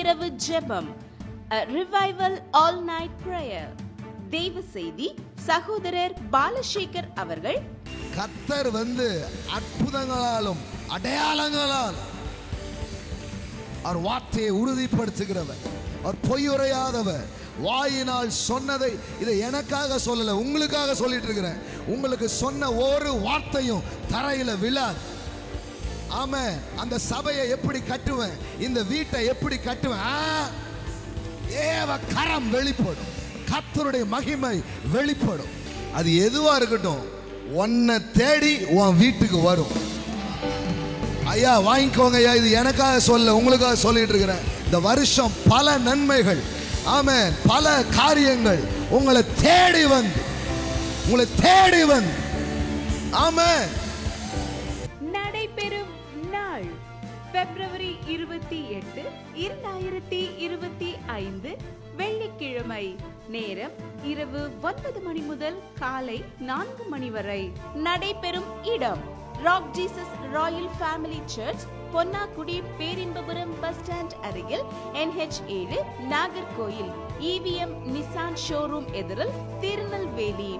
இரவு ஜெபம், a revival all night prayer. தேவ செய்தி சகோதரர் பாலசேகர் அவர்கள். கர்த்தர் அற்புதங்களாலும் அடையாளங்களால் அவர் வார்த்தையை உறுதிப்படுத்துகிறவர். அவர் பொய்யுரையாதவர். வாயினால் சொன்னதை இதை எனக்காக சொல்லல, உங்களுக்காக சொல்லிட்டு இருக்கிறேன். உங்களுக்கு சொன்ன ஒரு வார்த்தையும் தரையில விழாது. ஆமென். அந்த சபையை எப்படி கட்டுவேன், இந்த வீட்டை எப்படி கட்டுவேன், தேவ கரம் வெளிப்படும், கர்த்தருடைய மகிமை வெளிப்படும். அது எதுவா இருக்கட்டும், உன்னை தேடி உன் வீட்டுக்கு வரும். ஐயா வாங்கிக்கோங்க ஐயா, இது எனக்காக சொல்ல, உங்களுக்காக சொல்லிட்டு இருக்கிறேன். இந்த வருஷம் பல நன்மைகள், ஆமென், பல காரியங்கள் உங்களை தேடி வந்து ஆமென். நடைபெறும் நாள் பிப்ரவரி 28, 2025 வெள்ளிக்கிழமை. நேரம் இரவு 9 மணி முதல் காலை 4 மணி வரை. நடைபெறும் இடம் rock Jesus Royal family search, Ponnakudi, Perinbapuram bus stand அருகில், NH7, Nagercoil, EVM Nissan showroom எதிரில், திருநெல்வேலி.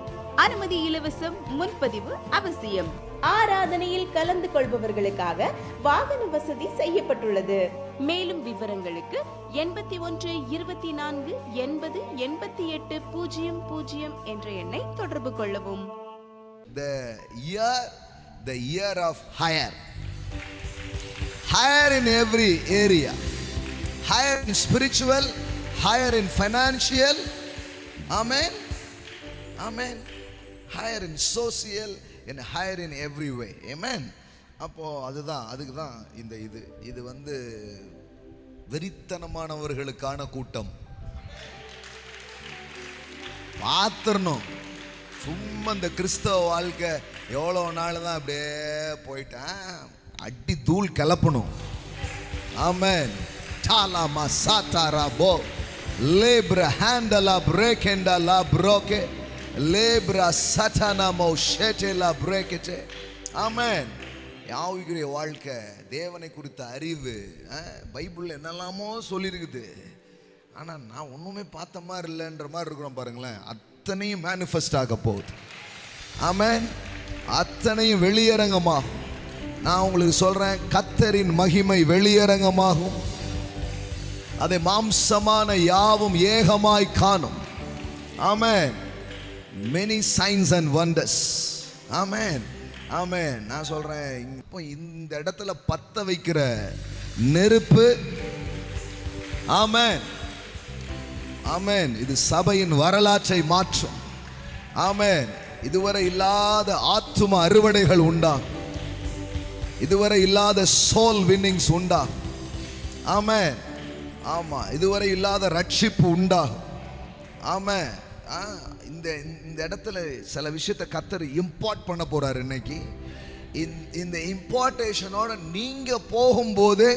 அனுமதி இலவசம், முன்பதிவு அவசியம். ஆராதனையில் கலந்து கொள்பவர்களுக்காக வாகன வசதி செய்யப்பட்டுள்ளது. மேலும் விவரங்களுக்கு 81 24 80 88 00 என்ற எண்ணை தொடர்பு கொள்ளவும். The year of higher in every area, higher in spiritual, higher in financial, amen, higher in social and higher in every way, amen. அப்போ அதுக்கு தான் இது வெறித்தனமானவர்களுக்கான கூட்டம். பாத்திரணும். சும்மா இந்த கிறிஸ்தவ வாழ்க்கை எவ்வளோ நாள் தான் அப்படியே போயிட்டேன், அடி தூள் கிளப்பணும். ஆமென். டாலாமா சாத்தாரா போ லேப்ரா ஹேண்டலா பிரேக்கெண்டலா ப்ரோகே லேப்ரா சட்டானாமோ ஷேட்டேலா பிரேக்கெட்டே. ஆமென். யாவுகிற வாழ்க்கை, தேவனை குறித்த அறிவு, பைபிளில் என்னெல்லாமோ சொல்லியிருக்குது. ஆனால் நான் ஒன்றுமே பார்த்த மாதிரி இல்லைன்ற மாதிரி இருக்கிறோம் பாருங்களேன். அத்தனையும் மேனிஃபெஸ்ட் ஆக போகுது. ஆமென். அத்தனையும் வெளியரங்கமாகும். நான் உங்களுக்கு சொல்றேன், கர்த்தரின் மகிமை வெளியரங்கமாகும். அதை மாம்சமான யாவும் ஏகமாய் காணும். ஆமென். many signs and wonders. ஆமென், ஆமென். நான் சொல்றேன், இப்போ இந்த இடத்துல பத்த வைக்கிற நெருப்பு, ஆமென், ஆமென், இது சபையின் வரலாற்றை மாற்றும். ஆமென். இதுவரை இல்லாத ஆத்தும அறுவடைகள் உண்டாகும். இதுவரை இல்லாத சோல் வின்னிங்ஸ் உண்டாகும். ஆமென். ஆமா, இதுவரை இல்லாத ரட்சிப்பு உண்டாகும். ஆமென். இந்த இடத்துல சில விஷயத்தை கர்த்தர் இம்பார்ட் பண்ண போறாரு இன்னைக்கு. இந்த இம்பார்ட்டேஷனோட நீங்க போகும்போது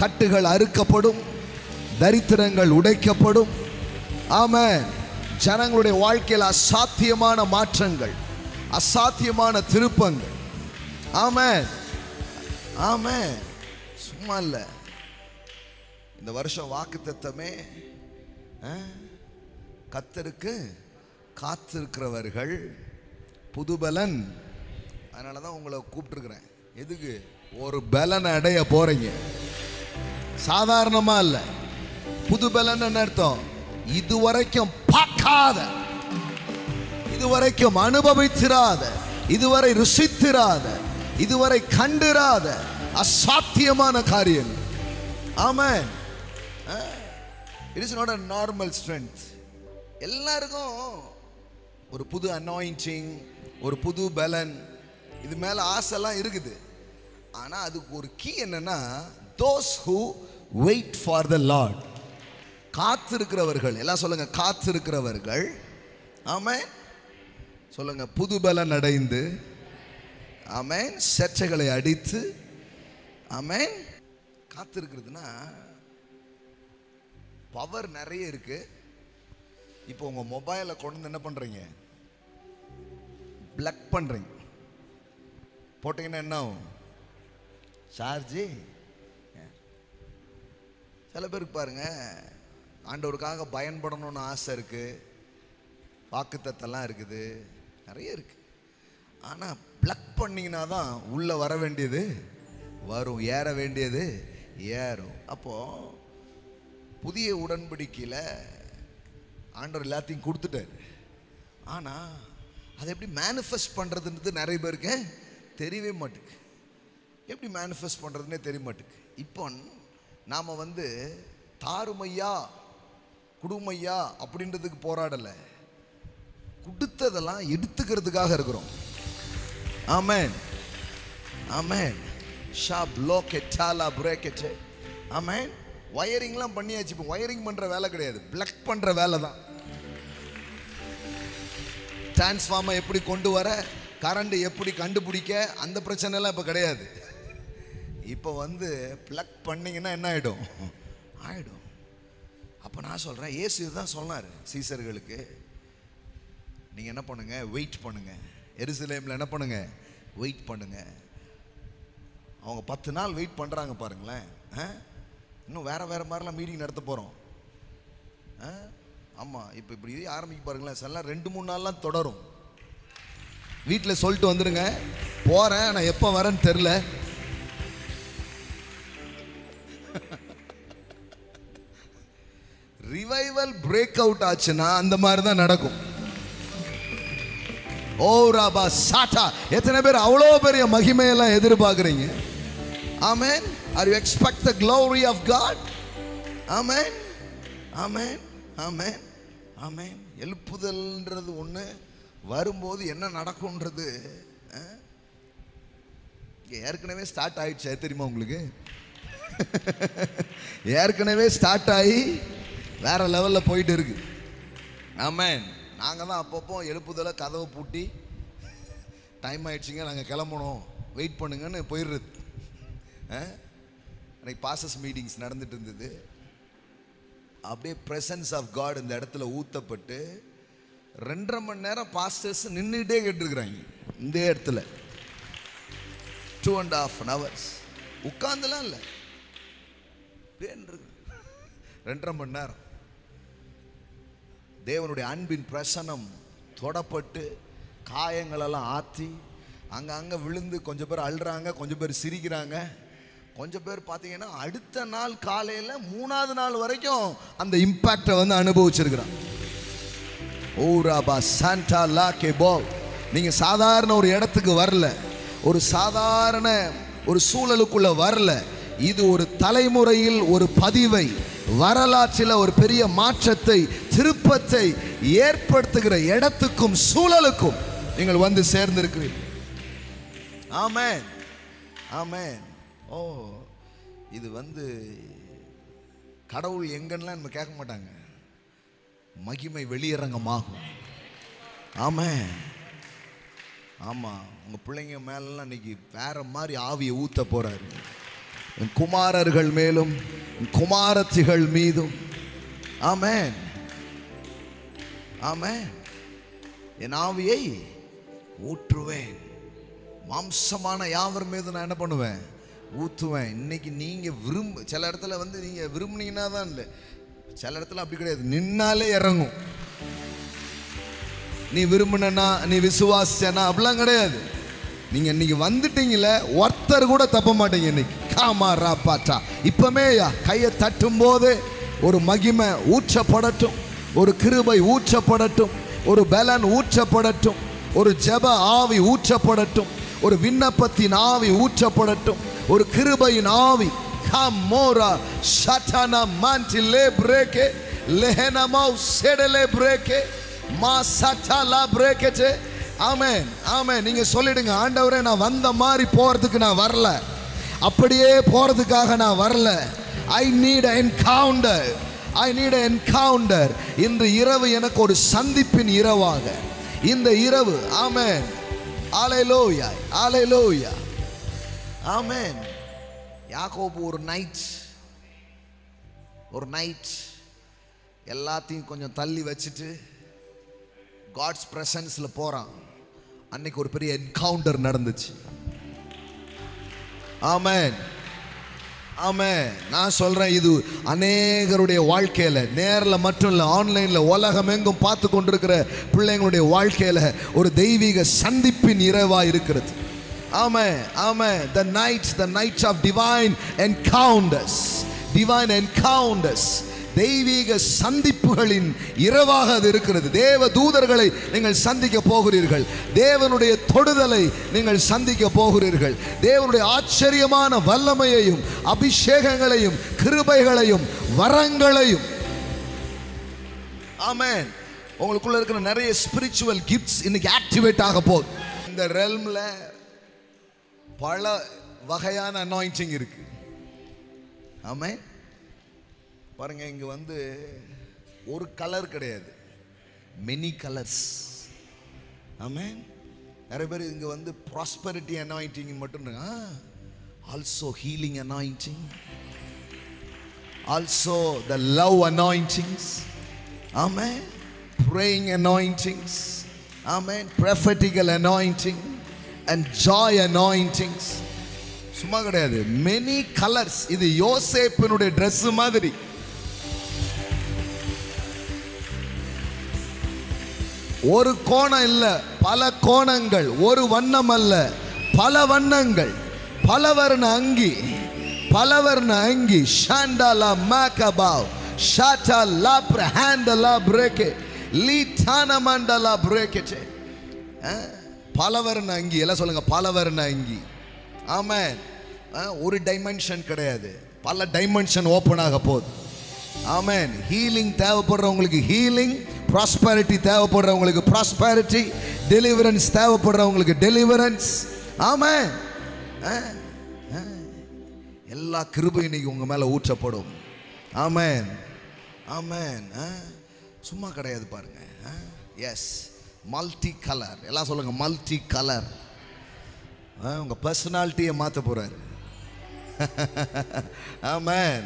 கட்டுகள் அறுக்கப்படும், தரித்திரங்கள் உடைக்கப்படும். ஆமென். ஜனங்களுடைய வாழ்க்கையில் அசாத்தியமான மாற்றங்கள், அசாத்தியமான திருப்பங்கள். ஆமென், ஆமென். சும்மா இல்ல, இந்த வருஷம் வாக்குத்தத்தமே கர்த்தருக்கு காத்திருக்கிறவர்கள் புதுபலன். அதனாலதான் உங்களை கூப்பிட்டுருக்கிறேன். எதுக்கு? ஒரு பலன் அடைய போறீங்க. சாதாரணமா இல்ல. புது பலன் என்ன அர்த்தம்? இதுவரைக்கும் பார்க்காத, இதுவரைக்கும் அனுபவித்திராத, இதுவரை ருசித்திராத, இதுவரை கண்டிராத அசாத்தியமான காரியம். Amen. It is not a normal strength. எல்லாருக்கும் ஒரு புது அனாயிண்டிங், ஒரு புது பலன், இது மேல ஆசைலாம் இருக்குது. ஆனா அதுக்கு ஒரு கீ என்னன்னா, those who wait for the Lord. காத்திருக்கிறவர்கள். எல்லாம் சொல்லுங்க, காத்திருக்கிறவர்கள். ஆமென். சொல்லுங்க, புது பலன் அடைந்து, ஆமென், செட்டைகளை அடித்து. ஆமென். காத்திருக்கிறதுனா பவர் நிறைய இருக்கு. இப்போ உங்க மொபைலை கொண்டு என்ன பண்றீங்க? பிளக் பண்றீங்க. போட்டிங்கன்னா என்ன ஆகும்? சார்ஜி. சில பேருக்கு பாருங்க, ஆண்டவருக்காக பயன்படணும்னு ஆசை இருக்குது, வாக்குத்தத்தெல்லாம் இருக்குது, நிறைய இருக்குது. ஆனால் ப்ளக் பண்ணிங்கன்னா தான் உள்ளே வர வேண்டியது வரும், ஏற வேண்டியது ஏறும். அப்போது புதிய உடன்படிக்கையில் ஆண்டவர் எல்லாத்தையும் கொடுத்துட்டாரு. ஆனால் அதை எப்படி மேனிஃபெஸ்ட் பண்ணுறதுன்றது நிறைய பேருக்கு தெரியவே மாட்டுக்கு. எப்படி மேனிஃபெஸ்ட் பண்ணுறதுனே தெரிய மாட்டுக்கு. இப்போ நாம் தாருமையா குடுமையா அப்படின்றதுக்கு போராடலை, கொடுத்ததெல்லாம் எடுத்துக்கிறதுக்காக இருக்கிறோம். ஆமென், ஆமென். ஷாப் லோகெட் சாலா பிரேக்கெட். ஆமென். வயரிங்லாம் பண்ணியாச்சு. இப்போ வயரிங் பண்ணுற வேலை கிடையாது, பிளக் பண்ணுற வேலை தான். டிரான்ஸ்ஃபார்மை எப்படி கொண்டு வர, கரண்ட் எப்படி கண்டுபிடிக்க, அந்த பிரச்சனைலாம் இப்போ கிடையாது. இப்போ பிளக் பண்ணிங்கன்னா என்ன ஆகிடும்? ஆகிடும். அப்போ நான் சொல்கிறேன், இயேசு இதுதான் சொன்னார் சீசர்களுக்கு. நீங்கள் என்ன பண்ணுங்க? வெயிட் பண்ணுங்க. எருசலேமில் என்ன பண்ணுங்க? வெயிட் பண்ணுங்க. அவங்க 10 நாள் வெயிட் பண்ணுறாங்க பாருங்களேன். இன்னும் வேறு மாதிரிலாம் மீட்டிங் நடத்த போகிறோம். ஆமாம், இப்போ இப்படி ஆரம்பிக்க பாருங்களேன். சில 2-3 நாள்லாம் தொடரும். வீட்டில் சொல்லிட்டு வந்துடுங்க, போகிறேன், நான் எப்போ வரேன்னு தெரில. ரிவைவல் பிரேக் அவுட் ஆச்சுன்னா அந்த மாதிரி தான் நடக்கும். ஓ ராபா சாட்டா. எத்தனை பேர் அவ்வளோ பெரிய மகிமையெல்லாம் எதிர்பார்க்குறீங்க? Amen. Are you expect the glory of God? Amen, amen, amen, amen. எழுப்புதல்ன்றது ஒன்று வரும்போது என்ன நடக்கும்ன்றது ஏற்கனவே ஸ்டார்ட் ஆயிடுச்சு. தெரியுமா உங்களுக்கு? ஏற்கனவே ஸ்டார்ட் ஆகி வேற லெவலில் போயிட்டு இருக்கு. ஆமென். நாங்கள் தான் அப்பப்போ எழுப்புதலை கதவை பூட்டி, டைம் ஆயிடுச்சுங்க, நாங்கள் கிளம்பணும், வெயிட் பண்ணுங்கன்னு போயிடுறது. அன்னைக்கு பாசஸ் மீட்டிங்ஸ் நடந்துட்டு இருந்தது. அப்படியே பிரசன்ஸ் ஆஃப் காட் இந்த இடத்துல ஊற்றப்பட்டு 2.5 மணி நேரம் பாஸ்டர்ஸ் நின்றுட்டே கேட்டுருக்குறாங்க இந்த இடத்துல. 2.5 hours உட்கார்ந்துலாம் இல்லை, 2.5 மணி நேரம் தேவனுடைய அன்பின் பிரசனம் தொடப்பட்டு, காயங்களெல்லாம் ஆற்றி, அங்கே விழுந்து கொஞ்சம் பேர் அழுறாங்க, கொஞ்சம் பேர் சிரிக்கிறாங்க, கொஞ்சம் பேர் பார்த்தீங்கன்னா அடுத்த நாள் காலையில் 3ஆவது நாள் வரைக்கும் அந்த இம்பேக்டை அனுபவிச்சிருக்கிறான். ஓ ராபா சாண்டா லா கேபோ. நீங்கள் சாதாரண ஒரு இடத்துக்கு வரல, ஒரு சாதாரண ஒரு சூழலுக்குள்ள வரல. இது ஒரு தலைமுறையில் ஒரு பதிவை, வரலாற்றில் ஒரு பெரிய மாற்றத்தை, திருப்பத்தை ஏற்படுத்துகிற இடத்துக்கும் சூழலுக்கும் நீங்கள் சேர்ந்திருக்கிறீர்கள். ஆமென், ஆமென். ஓ, இது கடவுள் எங்கன்னா நம்ம கேட்க மாட்டாங்க, மகிமை வெளியரங்கமாகும். ஆமென். ஆமாம், உங்கள் பிள்ளைங்க மேலாம் இன்னைக்கு வேற மாதிரி ஆவியை ஊற்ற போறாரு. என் குமாரர்கள் மேலும் குமாரத்திகள் மீதும். ஆமென், ஆமென். என் ஆவியை ஊற்றுவேன், மாம்சமான யாவர் மீது நான் என்ன பண்ணுவேன்? ஊற்றுவேன். இன்னைக்கு நீங்கள் சில இடத்துல நீங்கள் விரும்புனீங்கன்னா தான் இல்லை, சில இடத்துல அப்படி கிடையாது, நின்னாலே இறங்கும். நீ விரும்பினா, நீ விசுவாசிச்சனா அப்படிலாம் கிடையாது. நீங்கள் இன்னைக்கு வந்துட்டீங்களே, ஒருத்தர் கூட தப்ப மாட்டீங்க. இன்னைக்கு காமாரா பாட்டா. இப்பமே கையை தட்டும் போது ஒரு மகிமை ஊற்றப்படட்டும், ஒரு கிருபை ஊற்றப்படட்டும், ஒரு பலன் ஊற்றப்படட்டும், ஒரு ஜெப ஆவி ஊற்றப்படட்டும், ஒரு விண்ணப்பத்தின் ஆவி ஊற்றப்படட்டும், ஒரு கிருபையின் ஆவி. காமோரா ஷட்டானா மான்டிலே பிரேக்கே லெஹனமாவ் செடலே பிரேக்கே மா சட்டலா பிரேக்கே. ஆமென், ஆமென். நீங்க சொல்லிடுங்க, ஆண்டவரே, நான் வந்த மாதிரி போறதுக்கு நான் வரல, அப்படியே போறதுக்காக நான் வரல. I need an encounter, I need an encounter. இன்று இரவு எனக்கு ஒரு சந்திப்பின் இரவாக இந்த இரவு. ஆமென், ஹalleluya, ஹalleluya, ஆமென். யாக்கோபு ஒரு நைட் எல்லாத்தையும் கொஞ்சம் தள்ளி வச்சுட்டு காட்ஸ் பிரசன்ஸ்ல போறான். அன்னைக்கு ஒரு பெரிய என்கவுண்டர் நடந்துச்சு. ஆமென். ஆமென். நான் சொல்றேன், இது அநேகருடைய வாழ்க்கையில, நேரில் மட்டும் இல்லை, ஆன்லைன்ல உலகம் எங்கும் பார்த்து கொண்டிருக்கிற பிள்ளைங்களுடைய வாழ்க்கையில ஒரு தெய்வீக சந்திப்பின் இரவா இருக்கிறது. ஆமென். ஆமென். the night of divine encounters, தெய்வீக சந்திப்புகளின் இரவாக அது இருக்கிறது. தேவ தூதர்களை நீங்கள் சந்திக்க போகிறீர்கள். தேவனுடைய தொடுதலை நீங்கள் சந்திக்க போகிறீர்கள். தேவனுடைய ஆச்சரியமான வல்லமையையும் அபிஷேகங்களையும் கிருபைகளையும் வரங்களையும். ஆமென். உங்களுக்குள்ள இருக்கிற நிறைய ஸ்பிரிச்சுவல் கிஃப்ட்ஸ் இன்னைக்கு ஆக்டிவேட் ஆக போகுது. இந்த ரெல்ம்ல பல வகையான அனாயிண்டிங் இருக்கு. ஆமென். பாருங்க, இங்க வந்து ஒரு கலர் கிடையாது, மெனி கலர்ஸ். ஆமென். நிறைய பேர் இங்க வந்து ப்ராஸ்பரிட்டி அனாயிண்டிங் மட்டும், also healing anointing, also the love அனாயிண்டிங்ஸ். Amen. praying anointings. Amen. prophetical anointing and joy anointings. சும்மா கிடையாது, many colors. இது யோசேப்பினுடைய Dress மாதிரி. ஒரு கோணம் இல்ல, பல கோணங்கள். ஒரு வண்ணம் அல்ல, பல வண்ணங்கள். பலவர்ண அங்கி, பலவர்ண அங்கி. ஷாண்டலா மாகபாவ் ஷாட்டா லாப்ர ஹேண்டலா பிரேக்கே லீட்டான மண்டலா பிரேக்கே. பலவர்ண அங்கி. எல்லாம் சொல்லுங்க, பலவர்ண அங்கி. ஆமென். ஒரு டைமென்ஷன் கிடையாது, பல டைமென்ஷன் ஓபன் ஆக போகுது. ஆமென். ஹீலிங் தேவைப்படுறவங்களுக்கு ஹீலிங், ப்ராஸ்பரிட்டி தேவைப்படுறவங்களுக்கு ப்ராஸ்பரிட்டி, டெலிவரன்ஸ் தேவைப்படுறவங்களுக்கு டெலிவரன்ஸ். ஆமென். எல்லா கிருபையும் இன்னைக்கு உங்க மேல ஊற்றப்படும். ஆமென். ஆமென். சும்மா கிடையாது பாருங்க. Yes, multi colour. எல்லாம் சொல்லுங்க, மல்டி கலர். உங்க பர்சனாலிட்டியை மாற்ற போறாரு. ஆமென்.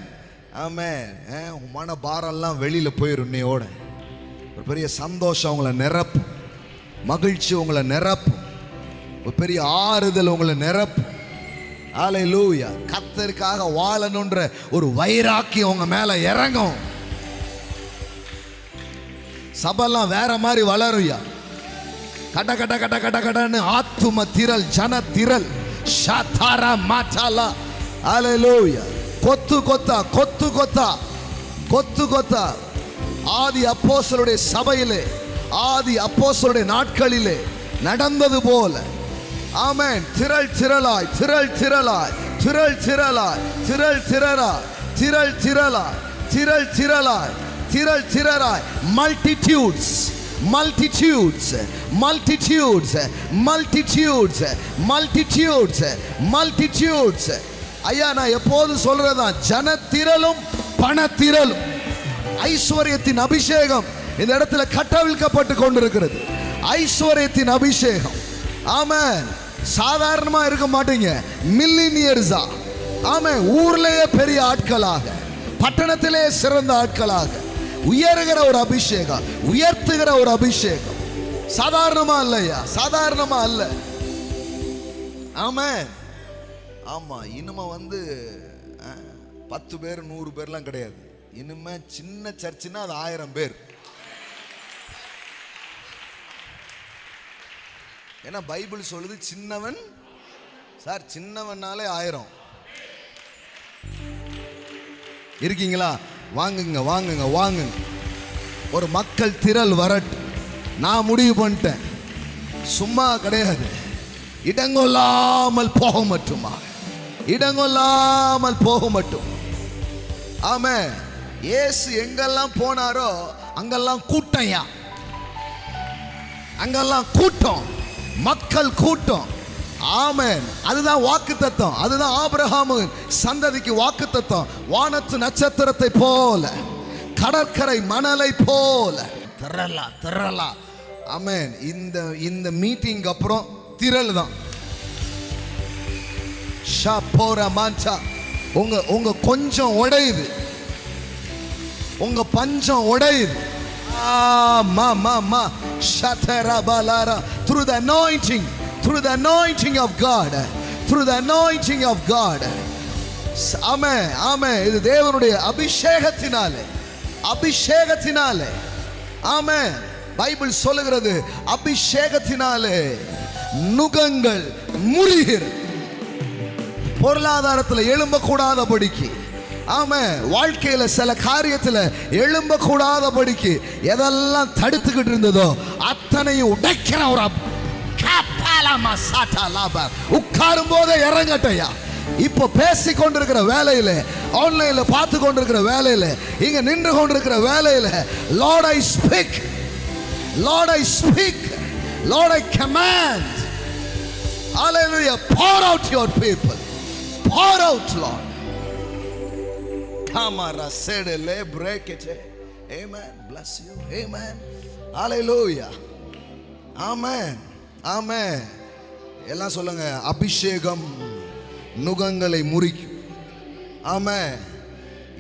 ஆமென். உங்க மன பாரெல்லாம் வெளியில போயிடும். இன்னையோட ஒரு பெரிய சந்தோஷம் உங்களை நிரப்பும், மகிழ்ச்சி உங்களை நிரப்பும், ஒரு பெரிய ஆறுதல் உங்களை நிரப்பும். ஹல்லேலூயா. கர்த்தருக்காக வாழணுன்ற ஒரு வைராக்கியம் உங்க மேல இறங்கும். சபெல்லாம் வேற மாதிரி வளருயா. கட கட கட கட கடன்னு ஆத்தும திரள், ஜன திரள். ஷாதாரா மாட்டாலா. ஹல்லேலூயா. கொத்து கொத்தா, கொத்து கொத்தா, கொத்து கொத்தா. ஆதி அப்போஸ்தலருடைய சபையிலே, ஆதி அப்போஸ்தலருடைய நாட்களிலே நடந்தது போல. ஆமென். திரள் திரளாய், திரள் திரளாய், திரள் திரளாய், திரள் திரளாய், திரள் திரளாய், திரள் திரளாய், திரள் திரளாய். multitudes, multitudes, multitudes, multitudes, multitudes, multitudes. ஐயா, நான் எப்போது சொல்றதா, ஜனத்திரளும் பணத்திரளும். ஐஸ்வர்யத்தின் அபிஷேகம் இந்த இடத்துல கட்டவிழ்க்கப்பட்டு கொண்டிருக்கிறது. ஐஸ்வர்யத்தின் அபிஷேகம். ஆமென். சாதாரணமா இருக்க மாட்டீங்க, மில்லினியர்ஸா. ஆமென். ஊர்லயே பெரிய ஆட்களாக, பட்டணத்திலே சிறந்த ஆட்களாக உயர்கிற ஒரு அபிஷேகம், உயர்த்துகிற ஒரு அபிஷேகம். சாதாரணமா இல்லையா, சாதாரணமா அல்ல. ஆமென். ஆமா. இனிமே வந்து 10 பேர் 100 பேர்லாம் கிடையாது. இனிமே சின்ன சர்ச்சுன்னா அது 1000 பேர். ஏன்னா பைபிள் சொல்லுது சின்னவன். சார், சின்னவனாலே 1000. இருக்கீங்களா? வாங்குங்க, வாங்குங்க, வாங்குங்க. ஒரு மக்கள் திரள் வரட்டு. நான் முடிவு பண்ணிட்டேன், சும்மா கிடையாது. இடங்கொள்ளாமல் போக மட்டுமா, இடங்கொள்ளாமல் போக மட்டும். ஆமென். இயேசு எங்கெல்லாம் போனாரோ அங்கெல்லாம் கூட்டம்யா, அங்கெல்லாம் கூட்டம், மக்கள் கூட்டம். ஆமென். அதுதான் வாக்குத்தத்தம். அதுதான் ஆபிரகாமின் சந்ததிக்கு வாக்குத்தத்தம். வானத்து நட்சத்திரத்தை போல, கடற்கரை மணலை போல திரளா திரளா. ஆமென். இந்த மீட்டிங் அப்புறம் திரள் தான். உங்க கொஞ்சம் உடையுது, உங்க பஞ்சம் உடையுது. through the anointing of God, through the anointing of God. ஆமென் ஆமென். இது தேவனுடைய அபிஷேகத்தினாலே, அபிஷேகத்தினாலே. ஆமென். பைபிள் சொல்லுகிறது அபிஷேகத்தினாலே நுகங்கள் முறிகிறது. பொருளாதாரத்தில் எழும்ப கூடாதபடிக்கு, ஆமென், வாழ்க்கையில சில காரியத்துல எழும்ப கூடாதபடிக்கு எதெல்லாம் தடுத்துக்கிட்டு இருந்ததோ அத்தனையும் உடைக்கிற ஒரு உட்காரும் போதே இறங்கட்டையா. இப்போ பேசி கொண்டிருக்கிற வேலையில, ஆன்லைன்ல பார்த்து கொண்டிருக்கிற வேலையில, இங்க நின்று கொண்டிருக்கிற வேலையில, Lord I speak, Lord I speak, Lord I command. Hallelujah. Pour out your people, pour out, Lord. Kamara said le break it. Amen. Bless you. Amen. Hallelujah. Amen. Amen. எல்லாம் சொல்லுங்க, அபிஷேகம் நுகங்களை முறிக்கும். ஆமென்.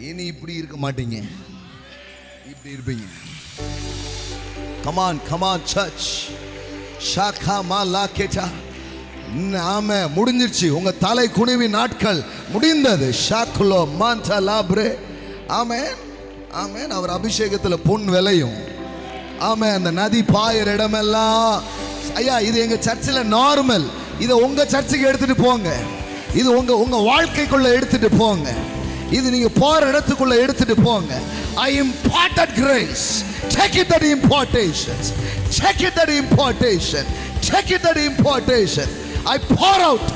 இனி இப்படி இருக்க மாட்டீங்க, இப்படி இருப்பீங்க. Come on, come on church. Shaka malaketa. ஆமென். முடிஞ்சிருச்சு உங்க தலை குனிவி நாட்கள் முடிந்தது. ஷாக்குலோ மாண்டா லாப்ரே. ஆமென் ஆமென். அவர் அபிஷேகத்துல பொன் விளையும். ஆமென். அந்த நதி பாயிற இடமெல்லாம், ஐயா இது எங்க சர்ச்சில் நார்மல், இதை உங்க சர்ச்சுக்கு எடுத்துட்டு போங்க. இது உங்க வாழ்க்கைக்குள்ள எடுத்துட்டு போங்க. இது நீங்க போற இடத்துக்குள்ள எடுத்துட்டு போங்க. I imparted grace. Check it, that importation. Check it, that importation. Check it, that importation. I pour out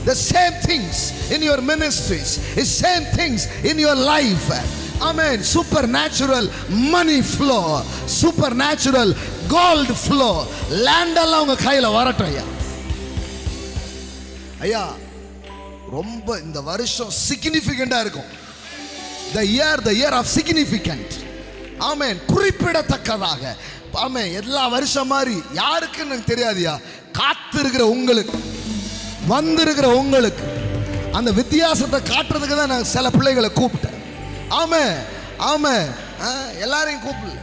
the same things in your ministries, the same things in your life. Amen. Supernatural money flow, supernatural gold flow. Land எல்லாம் உங்க கையில வரட்டும் ஐயா. ஐயா ரொம்ப இந்த வருஷம் சிக்னிஃபிகண்டா இருக்கும். the year of significant. ஆமென். குறிப்பிடத்தக்கதாக. ஆமென். எல்லா வருஷம் மாதிரி யாருக்குன்னு தெரியாதியா, காத்திருக்கிற உங்களுக்கு, வந்திருக்கிற உங்களுக்கு அந்த வித்தியாசத்தை காட்டுறதுக்கு தான் நான் சில பிள்ளைகளை கூப்பிட்டேன். ஆமென் ஆமென். எல்லாரையும் கூப்பிடல,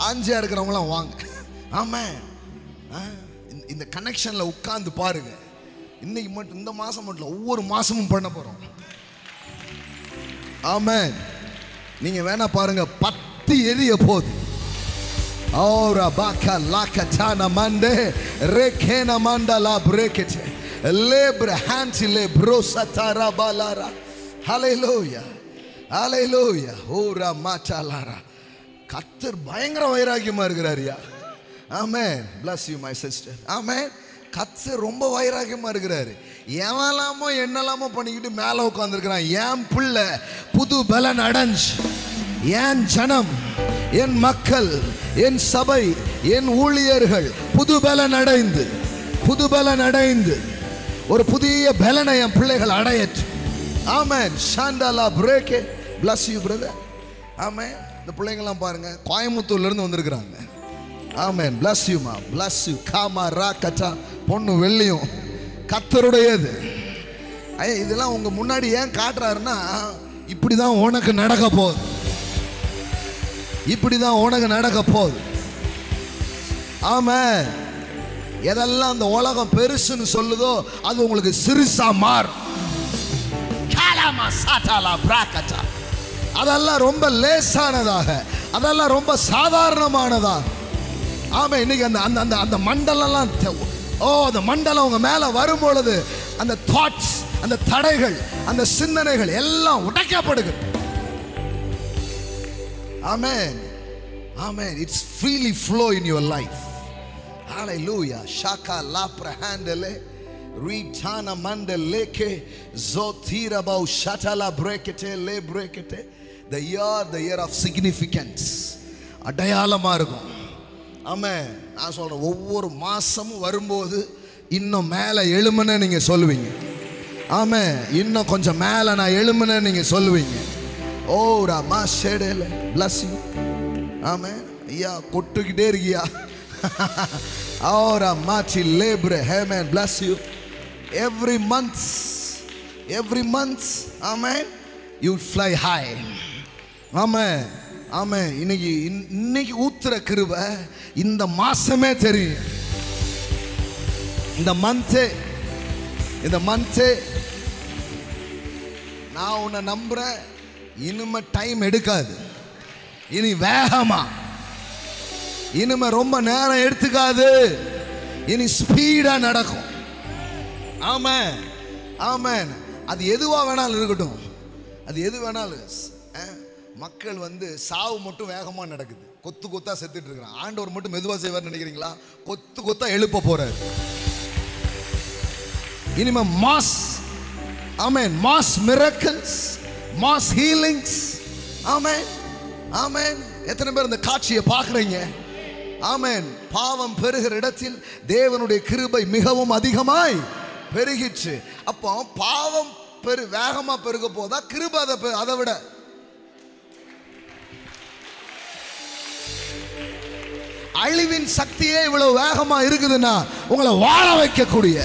ஆஞ்சியா இருக்கிறவங்களாம் வாங்க. ஆமென். இந்த கனெக்ஷன்ல உட்கார்ந்து பாருங்க. இன்னைக்கு மட்டும், இந்த மாசம் மட்டும், ஒவ்வொரு மாசமும் பண்ண போறோம். ஆமென். நீங்க வேணா பாருங்க, 10 எரிய போகுது. Ora baka lakatana mande rekena mandala brekete lebre hanti lebrosa tarabalara. Hallelujah. Hallelujah. Ora matalara. கர்த்தர் பயங்கர வைராகியமா இருக்கிறாரியா. ஆமென். Bless you my sister. ஆமென். கர்த்தர் ரொம்ப வைராகியமா இருக்கிறாரு. எவலாமோ என்னலாமோ பண்ணிக்கிட்டு மேல உட்கார்ந்திருக்கிறான். என் பிள்ளை புது பலன் அடைஞ்சு, என் ஜனம், என் மக்கள், என் சபை, என் ஊழியர்கள் புது பலன் அடைந்து, புது பலன் அடைந்து ஒரு புதிய பலனை என் பிள்ளைகள் அடையட்டும். ஆமென். ஷாண்டாலா பிரேக்கே. Bless you brother. ஆமென். இந்த பிள்ளைங்கெல்லாம் பாருங்க, கோயம்புத்தூர்ல இருந்து வந்திருக்கிறாங்க. Amen. Bless you ma. Bless you. காமா ராக்கட்டா. பொண்ணு வெள்ளியும் கர்த்தருடையது. இதெல்லாம் உங்க முன்னாடி ஏன் காட்டுறாருன்னா, இப்படிதான் உனக்கு நடக்க போகுது, இப்படிதான் உனக்கு நடக்க போகுது. ஆமென். எதெல்லாம் அந்த உலகம் பெருசுன்னு சொல்லுதோ அது உங்களுக்கு சிறுசா மாறும். அதெல்லாம் ரொம்ப லேசானதாக, அதெல்லாம் ரொம்ப சாதாரணமானதாக. ஆமா. இன்னைக்கு அந்த அந்த மண்டலம், அந்த மண்டலம் உங்க மேல வரும் பொழுது அந்த தாட்ஸ், அந்த தடைகள், அந்த சிந்தனைகள் எல்லாம் உடைக்கப்படுகிறது. Amen. Amen. It's freely flow in your life. Hallelujah. Shaka lapra handele ritana mandeleke zotira bau shatala brekete le brekete. The year of significance. அடையாளமா இருக்கும். ஆமென். நான் சொல்றேன், ஒவ்வொரு மாசமும் வரும்போது இன்னும் மேல எழுமனே நீங்க சொல்லுவீங்க. ஆமென். இன்னும் கொஞ்சம் மேல நான் எழுமனே நீங்க சொல்லுவீங்க. ஓ ராமா ஷேடேல. Bless you. ஆமென். ஐயா கொட்டுக்கிட்டே இருக்கியா. Ora machi lebre. Amen. Bless you. Every month, amen, you fly high. Amen. Amen. இன்னைக்கு ஊத்துற கிருபை இந்த மாசமே தெரியும். இந்த மந்த் இந்த மந்த் நான் உன்னை நம்புறேன். இனிமே டைம் எடுக்காது, இனி வேகமா, இனிமே ரொம்ப நேரம் எடுத்துக்காது, இனி ஸ்பீடா நடக்கும். ஆமென், ஆமென். அது எதுவா வேணாலும் இருக்கட்டும், அது எது வேணாலும். மக்கள் சாவு மட்டும் வேகமா நடக்குது, கொத்து கொத்தா செத்துட்டு இருக்கிறான். ஆண்டவர் மட்டும் மெதுவா செய்வார் நினைக்கிறீங்களா? கொத்து கொத்தா எழுப்ப போறாரு. இனிமே மாஸ், ஆமென், மாஸ் மிரக்கிள்ஸ், மாஸ் ஹீலிங்ஸ். ஆமென், ஆமென். எத்தனை பேர் இந்த காட்சியை பார்க்குறீங்க? ஆமென். பாவம் பெருகிற இடத்தில் தேவனுடைய கிருபை மிகவும் அதிகமாய் பெருகிச்சு. அப்போ பாவம் வேகமா பெருக போதா, கிருபை அதை விட? அழிவின் சக்தியே இவ்வளவு வேகமா இருக்குதுன்னா, உங்களை வாழ வைக்கக்கூடிய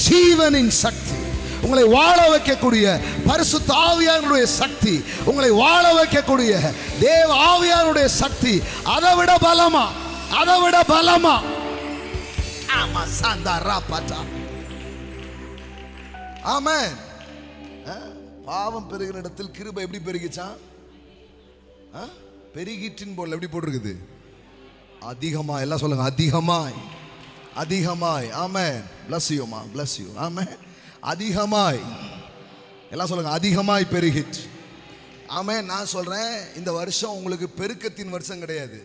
ஜீவனின் சக்தி, உங்களை வாழ வைக்கக்கூடிய பரிசுத்த ஆவியானுடைய சக்தி, உங்களை வாழ வைக்கக்கூடிய தேவ ஆவியானுடைய சக்தி அதை விட பலமா, அதை விட பலமா. ஆமா, சாந்தாரா பாட்டா. ஆமென். பாவம் பெருகிற இடத்தில் கிருபை எப்படி பெருகிச்சான்? பெருகிற்றின் போல எப்படி போட்டிருக்குது? அதிகமாய். எல்லாம் சொல்லுங்க, அதிகமாய், அதிகமாய். ஆமென். bless you மா, bless you. ஆமென். அதிகமாய். எல்லாம் சொல்லுங்க, அதிகமாய் பெருகிச்சு. ஆமென். நான் சொல்றேன், இந்த வருஷம் உங்களுக்கு பெருக்கத்தின் வருஷம் கிடையாது,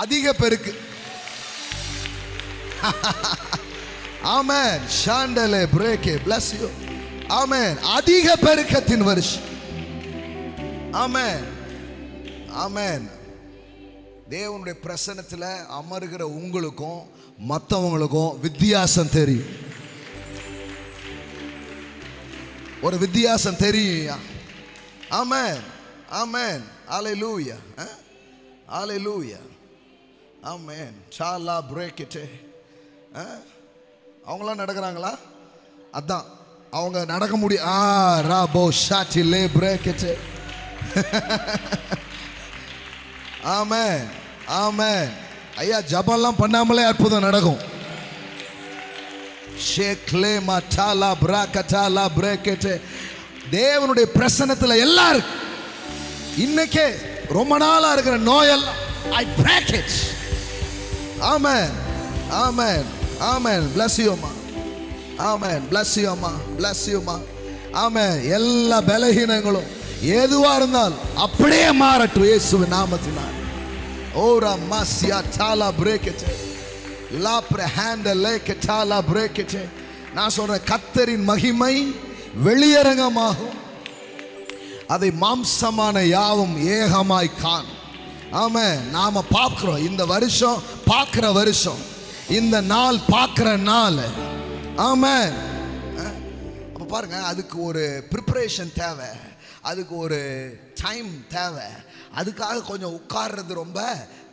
அதிக பெருக்கு. ஆமென். ஷாண்டலே பிரேக்கே, bless you. ஆமென். அதிக பெருக்கத்தின் வருஷம். ஆமென், ஆமென். தேவனுடைய பிரசன்னத்தில் அமருகிற உங்களுக்கும் மற்றவங்களுக்கும் வித்தியாசம் தெரியும், ஒரு வித்தியாசம் தெரியும். ஆமென், ஆமென். ஹல்லேலூயா, ஹல்லேலூயா. ஆமென். சாலா பிரேக்கிட்டு. அவங்களாம் நடக்கிறாங்களா? அதான் அவங்க நடக்க முடியும். ராபோ ஷாட்டிலே பிரேக்கிட்டு. ஆமென், ஆமென். ஐயா, ஜபம்லாம் பண்ணாமலே அற்புதம் நடக்கும். தேவனுடைய பிரசன்னத்தில் எல்லாரும் இன்னைக்கே ரொம்ப நாளா இருக்கிற நோயெல்லாம் I break it. Amen, amen, amen. Bless you ma. Amen. Bless you ma, bless you ma. Amen. எல்லா பலஹீனங்களும் எதுவா இருந்தாலும் அப்படியே மாறட்டும் இயேசுவின் நாமத்தினால். ஓரா மாசியா தாலா பிரேக்கெட், லாப்ர ஹேண்டலே கெட்டாலா பிரேக்கெட். நான் சொல்றேன், கர்த்தரின் மகிமை வெளியரங்கமாகும், அதை மாம்சமான யாவும் ஏகமாய் காணும். ஆமென். நாம பார்க்கிறோம், இந்த வருஷம் பார்க்கிற வருஷம், இந்த நாள் பார்க்கிற நாள். ஆமென். அப்ப பாருங்க, அதுக்கு ஒரு ப்ரிப்பரேஷன் தேவை, அதுக்கு ஒரு டைம் தேவை, அதுக்காக கொஞ்சம் உட்கார்றது ரொம்ப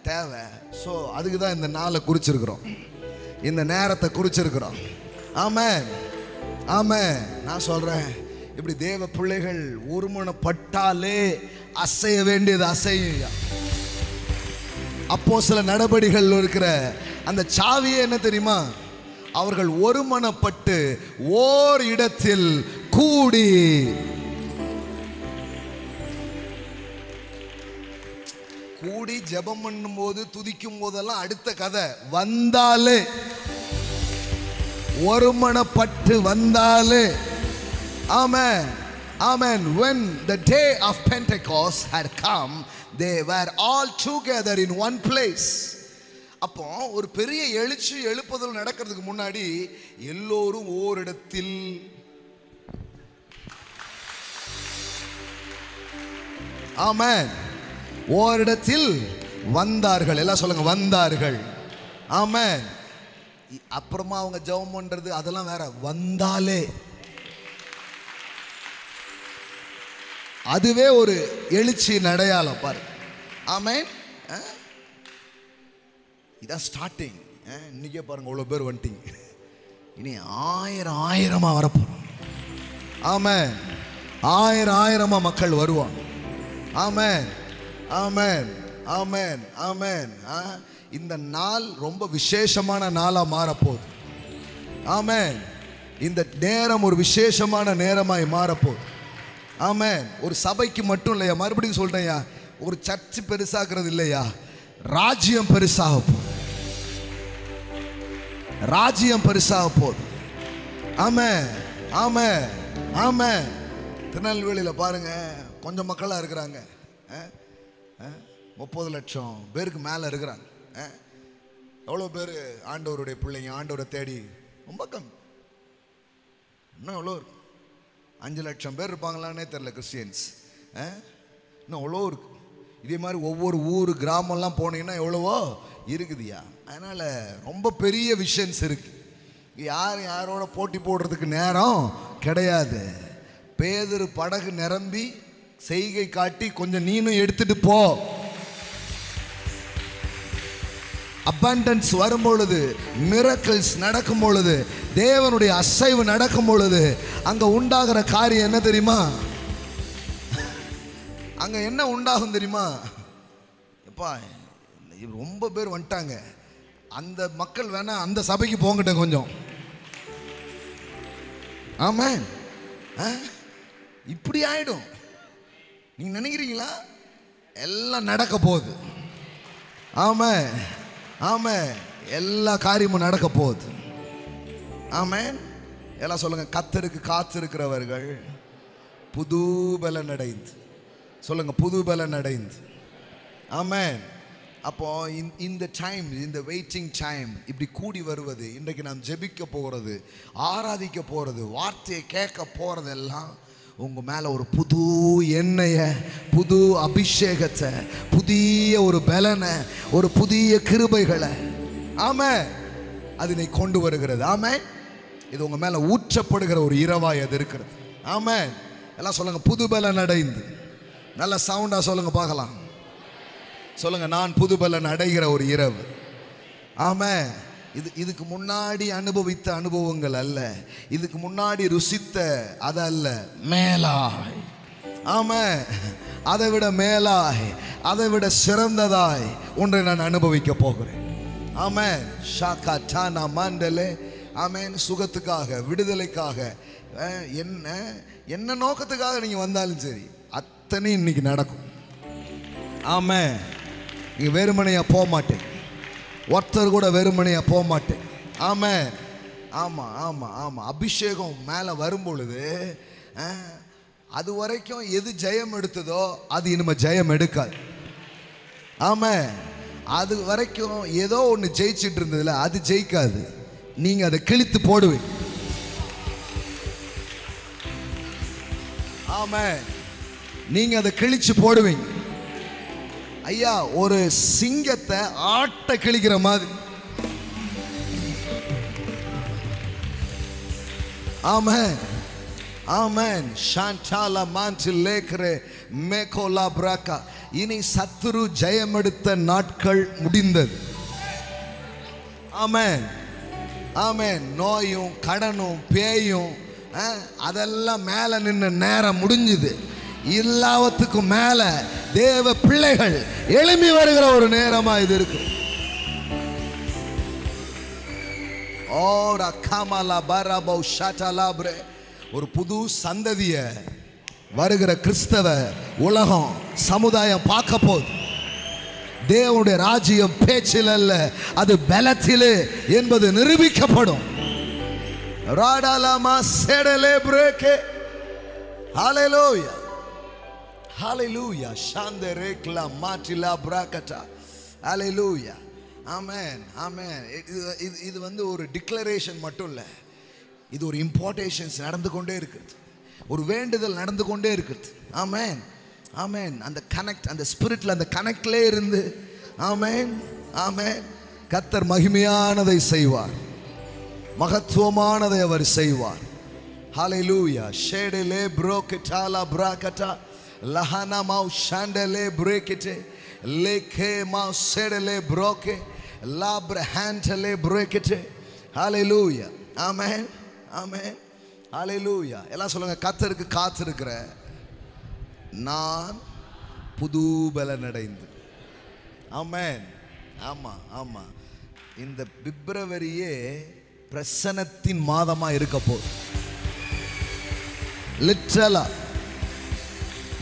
தேவை. ஸோ அதுக்கு தான் இந்த நாளை குறிச்சிருக்கிறோம், இந்த நேரத்தை குறிச்சிருக்கிறோம். ஆமென், ஆமென். நான் சொல்றேன், இப்படி தேவ பிள்ளைகள் ஒருமனப்பட்டாலே அசைய வேண்டியது அசையும். அப்போஸ்தல நடபடிகள் இருக்கிற அந்த சாவியே என்ன தெரியுமா? அவர்கள் ஒருமனப்பட்டு ஓர் இடத்தில் கூடி. கூடி ஜெபம் பண்ணும் போது, துதிக்கும் போதெல்லாம் அடுத்த கதை. வந்தாலே, ஒருமனப்பட்டு வந்தாலே. Amen, amen. When the day of Pentecost had come, they were all together in one place. அப்போ ஒரு பெரிய எழுச்சி எழுப்புதல் நடக்கிறதுக்கு முன்னாடி எல்லோரும் ஓரிடத்தில். ஆமென். ஓரிடத்தில் வந்தார்கள். எல்லாம் சொல்லுங்க, வந்தார்கள். ஆமென். அப்புறமா அவங்க ஜெபம் பண்றது அதெல்லாம் வேற. வந்தாலே அதுவே ஒரு எழுச்சி அடையாளம் பாரு. ஆமென். இதான் ஸ்டார்டிங். இன்னைக்கே பாருங்க, அவ்வளோ பேர் வந்துட்டீங்க. இனி ஆயிரம் ஆயிரமா வரப்போம். ஆமென். ஆயிரம் ஆயிரமா மக்கள் வருவாங்க. ஆமென், ஆமென், ஆமென், ஆமென். இந்த நாள் ரொம்ப விசேஷமான நாளா மாறப்போகுது. ஆமென். இந்த நேரம் ஒரு விசேஷமான நேரமாய் மாறப்போகுது. ஆமென். ஒரு சபைக்கு மட்டும் இல்லையா, மறுபடியும் சொல்றேன்யா, ஒரு சர்ச் பெருசாக்குறது இல்லையா, ராஜ்யம் பெருசாக போகுது. ராஜ்யம் பெருசாக போகுது. ஆமென், ஆமென், ஆமென். திருநெல்வேலியில் பாருங்க, கொஞ்சம் மக்களாக இருக்கிறாங்க, 30 லட்சம் பேருக்கு மேலே இருக்கிறாங்க. எவ்வளோ பேர் ஆண்டவருடைய பிள்ளைங்க, ஆண்டவரை தேடி? ரொம்ப கம்மி. இன்னும் எவ்வளோ இருக்கு? 5 லட்சம் பேர் இருப்பாங்களான்னே தெரில கிறிஸ்டியன்ஸ். இன்னும் எவ்வளோ இருக்கு. இதே மாதிரி ஒவ்வொரு ஊர் கிராமம்லாம் போனீங்கன்னா எவ்வளவோ இருக்குதுயா. அதனால் ரொம்ப பெரிய விஷன்ஸ் இருக்குது. யாரோட போட்டி போடுறதுக்கு நேரம் கிடையாது. பேதுரு படகு நிரம்பி செய்கை காட்டி கொஞ்சம் நீனும் எடுத்துட்டு போ. அபண்டன்ஸ் வரும் பொழுது, மிரக்கிள்ஸ் நடக்கும் பொழுது, தேவனுடைய அசைவு நடக்கும் பொழுது அங்க உண்டாகிற காரியம் என்ன தெரியுமா? அங்க என்ன உண்டாகும் தெரியுமா? எப்பா ரொம்ப பேர் வந்துட்டாங்க, அந்த மக்கள் வேணா அந்த சபைக்கு போங்கட்ட கொஞ்சம். ஆமென். இப்படி ஆயிடும். நீங்க நினைக்கிறீங்களா? எல்லாம் நடக்க போகுது. ஆமென், ஆமென். எல்லா காரியமும் நடக்க போகுது. ஆமென். எல்லாம் சொல்லுங்க, கர்த்தருக்கு காத்திருக்கிறவர்கள் புது பலன் அடைந்து. சொல்லுங்க, புது பலன் அடைந்து. ஆமென். அப்போ இந்த டைம், இந்த வெயிட்டிங் டைம் இப்படி கூடி வருவது, இன்றைக்கு நாம் ஜெபிக்க போகிறது, ஆராதிக்க போகிறது, வார்த்தையை கேட்க போகிறதெல்லாம் உங்கள் மேலே ஒரு புது எண்ணெயை, புது அபிஷேகத்தை, புதிய ஒரு பலனை, ஒரு புதிய கிருபைகளை, ஆமென், அதனை கொண்டு வருகிறது. ஆமென். இது உங்கள் மேலே ஊற்றப்படுகிற ஒரு இரவாய் அது இருக்கிறது. ஆமென். எல்லாம் சொல்லுங்கள், புது பலன் அடைந்து. நல்ல சவுண்டாக சொல்லுங்கள் பார்க்கலாம். சொல்லுங்க, நான் புது பலன் அடைகிற ஒரு இரவு. ஆமென். இதுக்கு முன்னாடி அனுபவித்த அனுபவங்கள் அல்ல, இதுக்கு முன்னாடி ருசித்த அது அல்ல, மேலாய். ஆமென். அதை விட மேலாய், அதை விட சிறந்ததாய் ஒன்றை நான் அனுபவிக்க போகிறேன். ஆமென். ஷாக்கா டானா மாண்டலே. ஆமென். சுகத்துக்காக, விடுதலைக்காக, என்ன நோக்கத்துக்காக நீங்க வந்தாலும் சரி, அத்தனை இன்னைக்கு நடக்கும். ஆமென். நீங்க வெறுமனையா போக மாட்டேன், ஒருத்தர் கூட வெறுமனையா போக மாட்டேன். ஆமென். ஆமா, ஆமா, ஆமா. அபிஷேகம் மேலே வரும் பொழுது அது வரைக்கும் எது ஜெயம் எடுத்ததோ அது இனிமே ஜெயம் எடுக்காது. ஆமென். அது வரைக்கும் ஏதோ ஒன்று ஜெயிச்சிட்டு இருந்ததுல அது ஜெயிக்காது. நீங்க அதை கிழித்து போடுவீங்க. ஆமென். நீங்க அதை கிழிச்சு போடுவீங்க. ஐயா, ஒரு சிங்கத்தை ஆட்ட கிழிக்கிற மாதிரி. ஆமென், ஆமென். ஷாண்டாலா மான்டில் லேக்ரே மேகோலா பிராக்கா. இனி சத்துரு ஜெயம் எடுத்த நாட்கள் முடிந்தது. ஆமென், ஆமென். நோயும் கடனும் பேயும் அதெல்லாம் மேல நின்று நேரம் முடிஞ்சுது. எல்லாத்துக்கும் மேல தேவ பிள்ளைகள் எழும்பி வருகிற ஒரு நேரமா இது இருக்கு. ஒரு புது சந்ததிய வருகிற கிறிஸ்தவ உலகம், சமுதாயம் பார்க்க போகுது. தேவனுடைய ராஜ்யம் பேச்சில் அல்ல, அது பலத்திலே என்பது நிரூபிக்கப்படும். ராடாலாமா சேடலே பிரேக்கே. ஹalleluya, ஹalleluya. ஷாந்தரேக்லா மாட்டிலா பிராக்கட்டா. ஹalleluya. ஆமென், ஆமென். இது வந்து ஒரு டிக்ளரேஷன் மட்டும் இல்லை, இது ஒரு இம்பார்ட்டேஷன்ஸ் நடந்து கொண்டே இருக்கிறது, ஒரு வேண்டுதல் நடந்து கொண்டே இருக்கிறது. ஆமென், ஆமென். அந்த கனெக்ட், அந்த ஸ்பிரிட்ல, அந்த கனெக்ட்லே இருந்து, ஆமென், ஆமென், கர்த்தர் மகிமையானதை செய்வார், மகத்துவமானதை அவர் செய்வார். ஹalleluya. ஷேடலே ப்ரோகட்டாலா பிராக்கட்டா லஹனா மாவ் ஷாண்டலே பிரேக்கட்டே லேகே மாவ் ஷேடலே ப்ரோகே லாப்ரஹாண்டலே பிரேக்கட்டே. ஹalleluya. ஆமென், ஆமென். ஹalleluya. எல்லாம் சொல்லுங்க, கர்த்தருக்கு காத்திருக்கிற நான் புது பலன் அடைந்து. ஆமென். ஆமா, ஆமா. இந்த பிப்ரவரியே பிரசன்னத்தின் மாதமா இருக்க போகுது.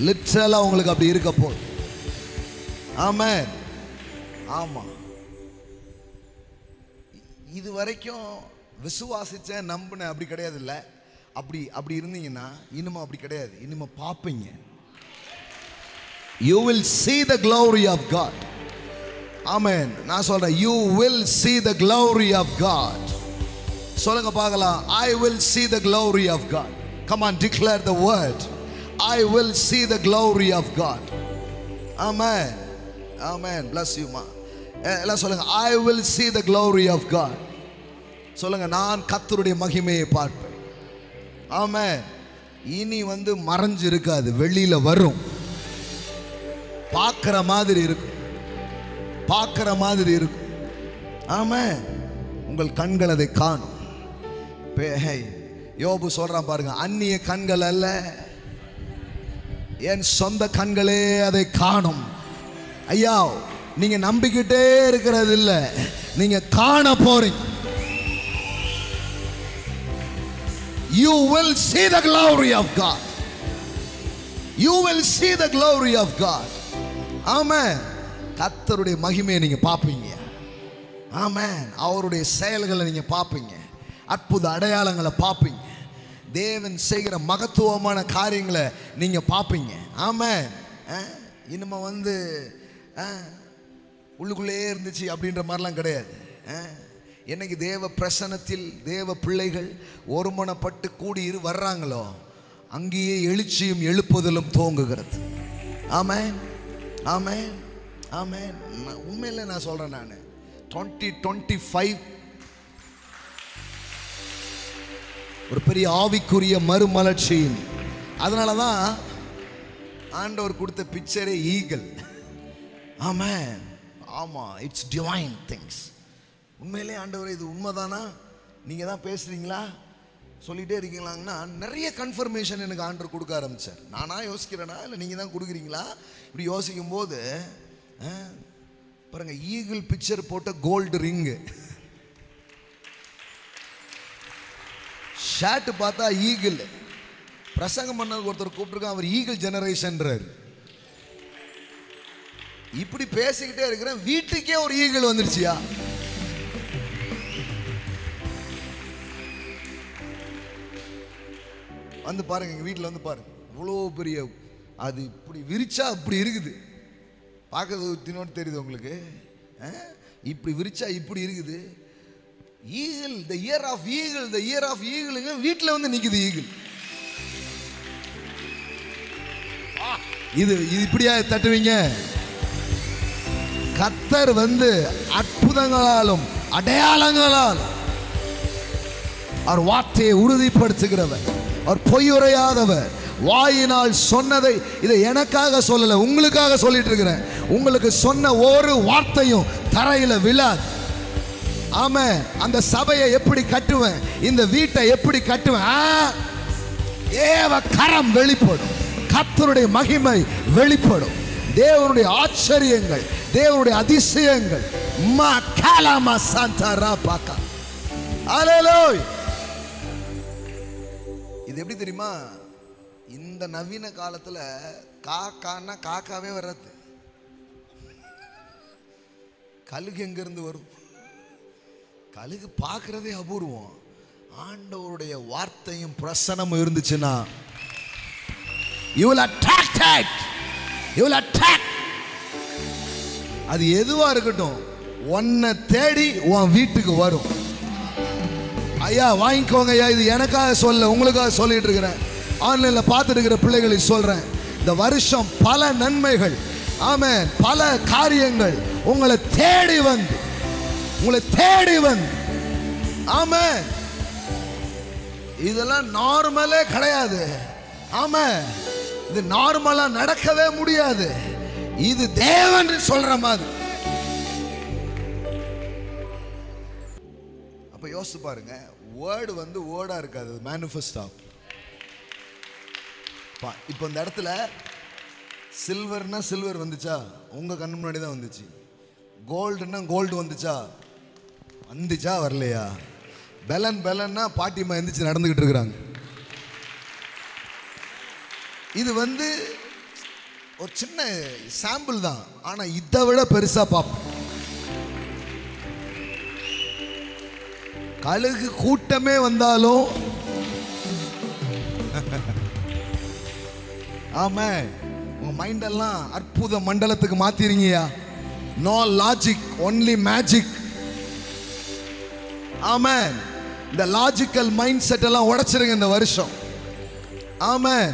லிட்டரலா உங்களுக்கு அப்படி இருக்க போகுது. ஆமென். ஆமா, இது வரைக்கும் விசுவாசிச்சேன் நம்பினேன் அப்படி கிடையாது. இல்ல அப்படி இருந்தீங்கன்னா இனிமே அப்படி கிடையாது. இனிமே பார்ப்பீங்க. You will see the glory of God. Amen. நான் சொல்றேன், you will see the glory of God. சொல்லுங்க பார்க்கலாம். I will see the glory of God. Come on, declare the word. I will see the glory of God. Amen. Amen. Bless you, ma. எல்லாம் சொல்லுங்க, I will see the glory of God. சொல்லுங்க, நான் கர்த்தருடைய மகிமையை பார்ப்பேன். ஆமென். இனி மறைஞ்சு இருக்காது, வெளியில வரும். பார்க்கிற மாதிரி இருக்கும். ஆமென். உங்கள் கண்கள் அதை காணும். யோபு சொல்றான் பாருங்க, அந்நிய கண்கள் அல்ல, என் சொந்த கண்களே அதை காணும். ஐயா, நீங்க நம்பிக்கிட்டே இருக்கிறது இல்ல, நீங்க காண போறீங்க. You will see the glory of God. You will see the glory of God. ஆமென். கர்த்தருடைய மகிமையை நீங்க பாப்பீங்க. ஆமென். அவருடைய செயல்களை நீங்க பாப்பீங்க. அற்புத அடையாளங்களை பாப்பீங்க. தேவன் செய்கிற மகத்துவமான காரியங்களை நீங்க பாப்பீங்க. ஆமென். இனிமே உள்ளுக்குள்ளே இருந்துச்சு அப்படின்ற மாதிரிலாம் கிடையாது. என்னைக்கு தேவ பிரசன்னத்தில் தேவ பிள்ளைகள் ஒருமனப்பட்டு கூடி வர்றாங்களோ அங்கேயே எழுச்சியும் எழுப்புதலும் தோங்குகிறது. ஆமென். ஆமென். ஆமென். உண்மையில நான் சொல்றேன், நான் 2025 ஒரு பெரிய ஆவிக்குரிய மறுமலர்ச்சியின். அதனாலதான் ஆண்டவர் கொடுத்த பிக்சரே ஈகிள். ஆமென். ஆமா, இட்ஸ் டிவைன் திங்ஸ். உண்மையிலே ஆண்டவர் இது உண்மைதானா, நீங்க தான் பேசுறீங்களா, சொல்லிட்டே இருக்கீங்களாங்கன்னா நிறைய கன்ஃபர்மேஷன் எனக்கு ஆண்டவர் கொடுக்க ஆரம்பிச்சார். நானா யோசிக்கிறேனா இல்லை நீங்க தான் கொடுக்குறீங்களா? இப்படி யோசிக்கும் போது பாருங்க, ஈகிள் பிக்சர் போட்ட கோல்டு ரிங்கு, ஷர்ட் பார்த்தா ஈகிள். பிரசங்கம் பண்ண ஒருத்தர் கூப்பிட்டுருக்கான், அவர் ஈகிள் ஜெனரேஷன்றார். இப்படி பேசிக்கிட்டே இருக்கிறேன், வீட்டுக்கே ஒரு ஈகிள் வந்துருச்சியா? பாருங்க, எங்க வீட்டில் பாருங்க, இவ்வளோ பெரிய, அது இப்படி விரிச்சா இப்படி இருக்குது. பார்க்கறது தினோடு தெரியுது உங்களுக்கு? இப்படி விரிச்சா இப்படி இருக்குது. Eagle, the year of eagle, the year of ஈகிளுங்க வீட்டில் நிக்குது ஈகிள். இது இப்படியா தட்டுவீங்க? கர்த்தர் அற்புதங்களாலும் அடையாளங்களால் அவர் வார்த்தையை உறுதிப்படுத்துகிறவர், அவர் பொய்யுரையாதவர். வாயினால் சொன்னதை, இதை எனக்காக சொல்லல, உங்களுக்காக சொல்லிட்டு இருக்கிறேன். உங்களுக்கு சொன்ன ஒரு வார்த்தையும் தரையில விழாது. ஆமென். அந்த சபையை எப்படி கட்டுவேன், இந்த வீட்டை எப்படி கட்டுவேன், தேவ கரம் வெளிப்படும், கர்த்தருடைய மகிமை வெளிப்படும், தேவனுடைய ஆச்சரியங்கள், தேவனுடைய அதிசயங்கள். இது எப்படி தெரியுமா? இந்த நவீன காலத்துல காக்கான்னா காக்காவே வராது. கழுகு எங்க இருந்து வரும்? கழுகு பார்க்கறதே அபூர்வம். ஆண்டவருடைய வார்த்தையும் பிரசன்னமும் இருந்துச்சுன்னா you will attract it. You will attract. அது எதுவா இருக்கட்டும், உன்னை தேடி உன் வீட்டுக்கு வரும். ஐயா வாங்கிக்கோங்க ஐயா, இது எனக்காக சொல்ல, உங்களுக்காக சொல்லிட்டு இருக்கிறேன். ஆன்லைன்ல பார்த்துட்டு இருக்கிற பிள்ளைகளுக்கு சொல்றேன், இந்த வருஷம் பல நன்மைகள், ஆமென், பல காரியங்கள் உங்களை தேடி வந்து, ஆமென். இதெல்லாம் நார்மலே கிடையாது. ஆமென். இது நார்மலா நடக்கவே முடியாது. இது தேவன் சொல்ற மாதிரி. அப்ப யோசிச்சு பாருங்க, வேர்டு வேர்டா இருக்காது, மேனிஃபெஸ்ட் ஆகும். இப்போ இந்த இடத்துல சில்வர்னா சில்வர் வந்துச்சா? உங்க கண்ணு முன்னாடி தான் வந்துச்சு. கோல்டுன்னா கோல்டு வந்துச்சா? வரலையா? பெலன் பெலன்னா பாட்டிமா எந்திரிச்சு நடந்துகிட்டு இருக்கிறாங்க. இது ஒரு சின்ன சாம்பிள் தான், ஆனா இதை விட பெருசா பார்ப்போம். கழுகு கூட்டமே வந்தாலும் ஆமென், உங்க மைண்ட் எல்லாம் அற்புத மண்டலத்துக்கு மாத்திரீங்கயா. No logic, only magic. Amen. இந்த லாஜிக்கல் மைண்ட் செட் எல்லாம் உடைச்சிருங்க இந்த வருஷம். ஆமென்.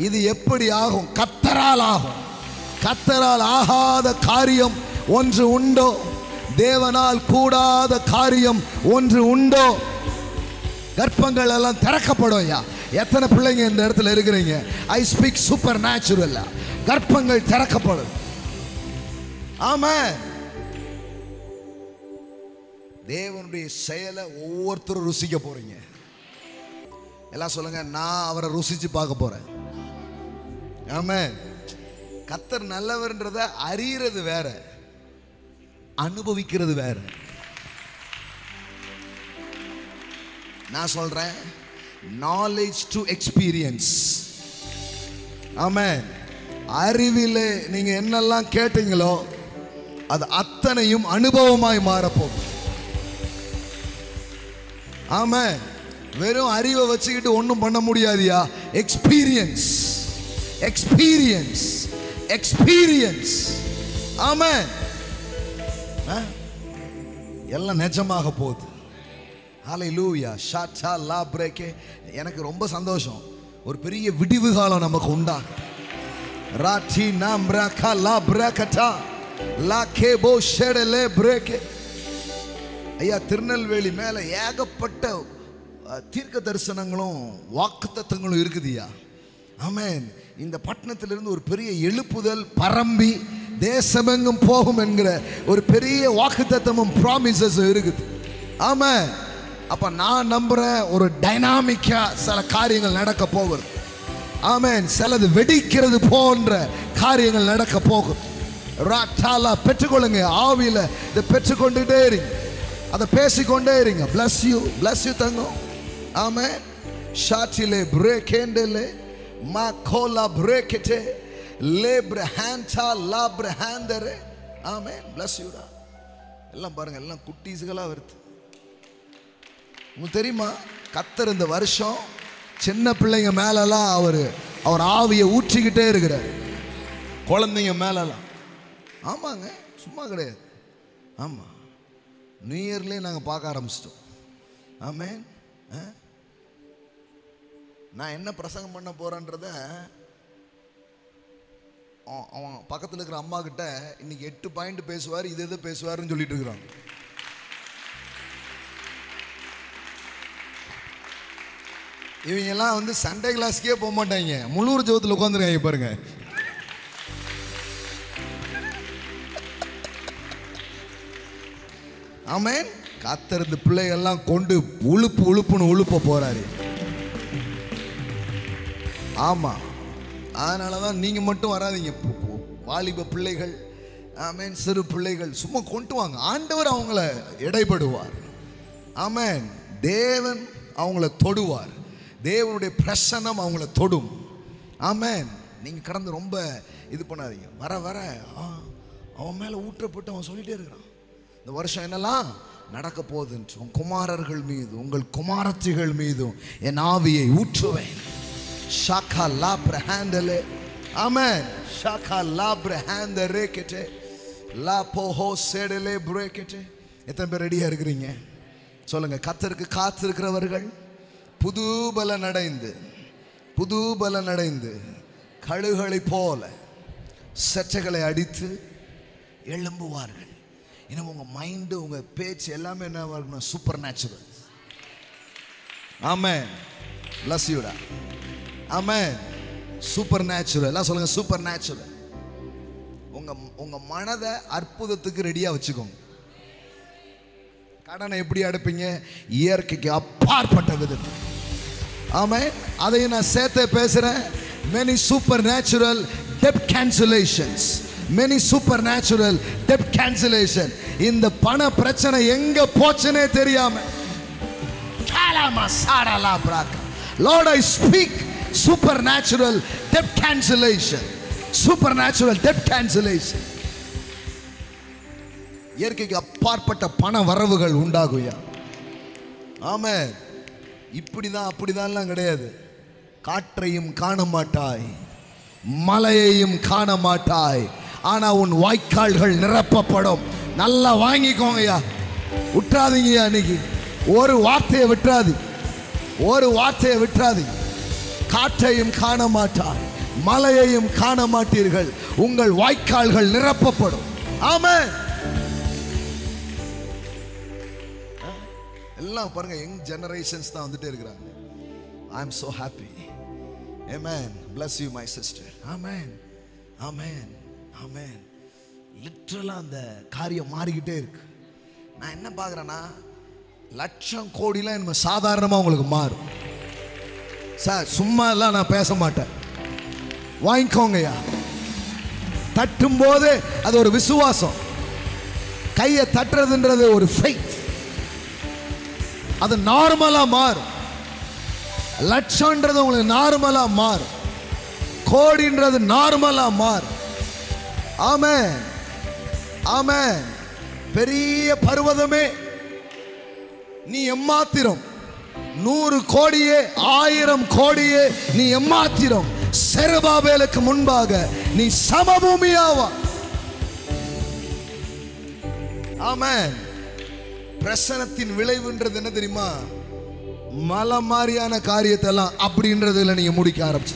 இது எப்படி ஆகும்? கர்த்தரால் ஆகும். கர்த்தரால் ஆகாத காரியம் ஒன்று உண்டோ? தேவனால் கூடாத காரியம் ஒன்று உண்டோ? கர்ப்பங்கள் எல்லாம் திறக்கப்படும். எத்தனை பிள்ளைங்க இந்த இடத்துல இருக்கிறீங்க? I speak supernatural. கர்ப்பங்கள் திறக்கப்படும். ஆமென். தேவனுடைய செயலை ஒவ்வொருத்தரும் ருசிக்க போறீங்க. எல்லாம் சொல்லுங்க, நான் அவரை ருசிச்சு பார்க்க போறேன். ஆமென். கர்த்தர் நல்லவர்ன்றத அறியறது வேற, அனுபவிக்கிறது வேற. நான் சொல்றேன், knowledge to experience. ஆமென். அறிவிலே நீங்க என்னெல்லாம் கேட்டீங்களோ அது அத்தனையும் அனுபவமாய் மாறப்போகுது. ஆமென். வெறும் அறிவை வச்சுக்கிட்டு ஒன்றும் பண்ண முடியாதியா. Experience, experience, experience. ஆமென். எல்லாம் நிஜமாக போகுது. ஹல்லேலூயா. ஷாட்டா லா பிரேக்கே. எனக்கு ரொம்ப சந்தோஷம். ஒரு பெரிய விடிவு காலம் நமக்கு உண்டாகும். ராட்டி நாம் பிரகா லா பிரகட்டா லா கேபோ ஷெடலே பிரேக்கே. ஐயா, திருநெல்வேலி மேல ஏகப்பட்ட தீர்க்க தரிசனங்களும் வாக்குத்தத்தங்களும் இருக்குதுயா. ஆமென். இந்த பட்டணத்திலிருந்து ஒரு பெரிய எழுப்புதல் பரம்பி தேசமெங்கும் போகும் என்கிற ஒரு பெரிய வாக்குத்தத்தமும் ப்ராமிசஸ் இருக்குது. ஆமென். அப்ப நான் நம்புறேன், ஒரு டைனாமிக்கா சில காரியங்கள் நடக்க போகுது. ஆமென். சிலது வெடிக்கிறது போன்ற காரியங்கள் நடக்க போகும். ராட்டாலா பெற்றுக்கொள்ளுங்க. ஆவியில இதை பெற்றுக்கொண்டுட்டே இருங்க, அதை பேசிக்கொண்டே இருங்க. bless you, bless you Thangam. Amen. ஷாட்டிலே பிரேக்கேண்டலே மாகோலா பிரேக்கெட்டே லேப்ரஹாண்டா லாப்ரஹாண்டரே. Amen. bless you டா. எல்லாம் பாருங்க, எல்லாம் குட்டீஸ்களா வருது. உங்களுக்கு தெரியுமா, கர்த்தர் இந்த வருஷம் சின்ன பிள்ளைங்க மேலெல்லாம் அவர் ஆவியை ஊற்றிக்கிட்டே இருக்கிறார். குழந்தைங்க மேலெல்லாம். ஆமாங்க, சும்மா கிடையாது. ஆமா, நியூ இயர்லேயே நாங்கள் பார்க்க ஆரம்பிச்சிட்டோம். ஆமென். நான் என்ன பிரசங்கம் பண்ண போறேன்றத அவன் பக்கத்தில் இருக்கிற அம்மா கிட்ட இன்னைக்கு 8 பாயிண்ட் பேசுவார், இது எது பேசுவாருன்னு சொல்லிட்டு இருக்கிறாங்க. இவங்கெல்லாம் சண்டே கிளாஸ்க்கே போக மாட்டாங்க, முள்ளூர் ஜெபத்தில் உட்காந்துருக்காங்க பாருங்க. ஆமென். கர்த்தர் இந்த பிள்ளைகள்லாம் கொண்டு உழுப்புன்னு உழுப்ப போறாரு. ஆமா, அதனாலதான் நீங்க மட்டும் வராதீங்க. வாலிப பிள்ளைகள், ஆமென், சிறு பிள்ளைகள் சும்மா கொண்டு வாங்க. ஆண்டவர் அவங்கள இடைப்படுவார். ஆமென். தேவன் அவங்கள தொடுவார். தேவனுடைய பிரசன்னம் அவங்கள தொடும். ஆமென். நீங்க கடந்து ரொம்ப இது பண்ணாதீங்க. வர வர அவன் மேல ஊற்றப்பட்டு அவன் சொல்லிட்டே இருக்கிறான், இந்த வருஷம் என்னெல்லாம் நடக்க போகுதுன்னு. உன் குமாரர்கள் மீது உங்கள் குமாரத்திகள் மீதும் என் ஆவியை ஊற்றுவேன். ஷாக்கா லாப்ரஹாண்டலே. ஆமென். ஷாக்கா லாப்ரஹாண்டரே கேட்டே லா போஹோ சேடலே பிரேக்கெட்டே. எத்தனை பேர் ரெடியா இருக்கிறீங்க சொல்லுங்க? கர்த்தருக்கு காத்திருக்கிறவர்கள் புது பலன் அடைந்து கழுகுகளை போல செட்டைகளை அடித்து எழும்புவார்கள். இன்னும் உங்க மைண்டு, உங்க பேச்சு எல்லாமே என்ன இருக்கணும்? Supernatural. Amen. bless you டா. ஆமென். Supernatural. எல்லாம் சொல்லுங்க, சூப்பர் நேச்சுரல். உங்க மனதை அற்புதத்துக்கு ரெடியா வச்சுக்கோங்க. கடனை எப்படி அடைப்பீங்க? இயற்கைக்கு அப்பாற்பட்ட விதத்தில். ஆமென். அதையும் நான் சேர்த்து பேசுறேன். many supernatural debt cancellations, many supernatural debt cancellation. இந்த பண பிரச்சனை எங்க போச்சுனே தெரியாம Lord, I speak supernatural debt cancellation. Supernatural debt cancellation. இயற்கைக்கு அப்பாற்பட்ட பண வரவுகள் உண்டாகுயா. ஆமென். இப்படிதான் அப்படிதான் கிடையாது. காற்றையும் காண மாட்டாய், மலையையும் காண மாட்டாய், ஆனா உன் வாய்க்கால்கள் நிரப்பப்படும். நல்லா வாங்கிக்கோங்கய்யா, விட்டுறாதீங்கய்யா. இன்னைக்கு ஒரு வார்த்தையை விட்டுறாது, ஒரு வார்த்தையை விட்டுறாது. காற்றையும் காண மாட்டாய், மலையையும் காண மாட்டீர்கள், உங்கள் வாய்க்கால்கள் நிரப்பப்படும். ஆமென். எல்லாம் பாருங்க, யங் ஜெனரேஷன்ஸ் தான் வந்துட்டே இருக்கிறாங்க. I am so happy. Amen. Bless you my sister. Amen. Amen. Amen. லிட்டரலா அந்த காரியம் மாறிக்கிட்டே இருக்கு. நான் என்ன பார்க்குறேன்னா, லட்சம் கோடிலாம் நம்ம சாதாரணமாக உங்களுக்கு மாறும் சார். சும்மா எல்லாம் நான் பேச மாட்டேன். வாங்கிக்கோங்கய்யா. தட்டும் போது அது ஒரு விசுவாசம். கையை தட்டுறதுன்றது ஒரு ஃபெய்த். அது நார்மலா மாறும். லட்சம்ன்றது உங்களுக்கு நார்மலா மாறும். கோடின்றது நார்மலா மாறும். ஆமென். ஆமென். பெரிய பர்வதமே நீ எம்மாத்திரம், 100 கோடியே 1000 கோடியே நீ எம்மாத்திரம், செருபாபேலுக்கு முன்பாக நீ சமபூமியாவா. ஆமென். பிரசனத்தின் விளைவுன்றது என்ன தெரியுமா? மலை மாதிரியான காரியத்தை எல்லாம் அப்படின்றதுல நீங்க முடிக்க ஆரம்பிச்சு.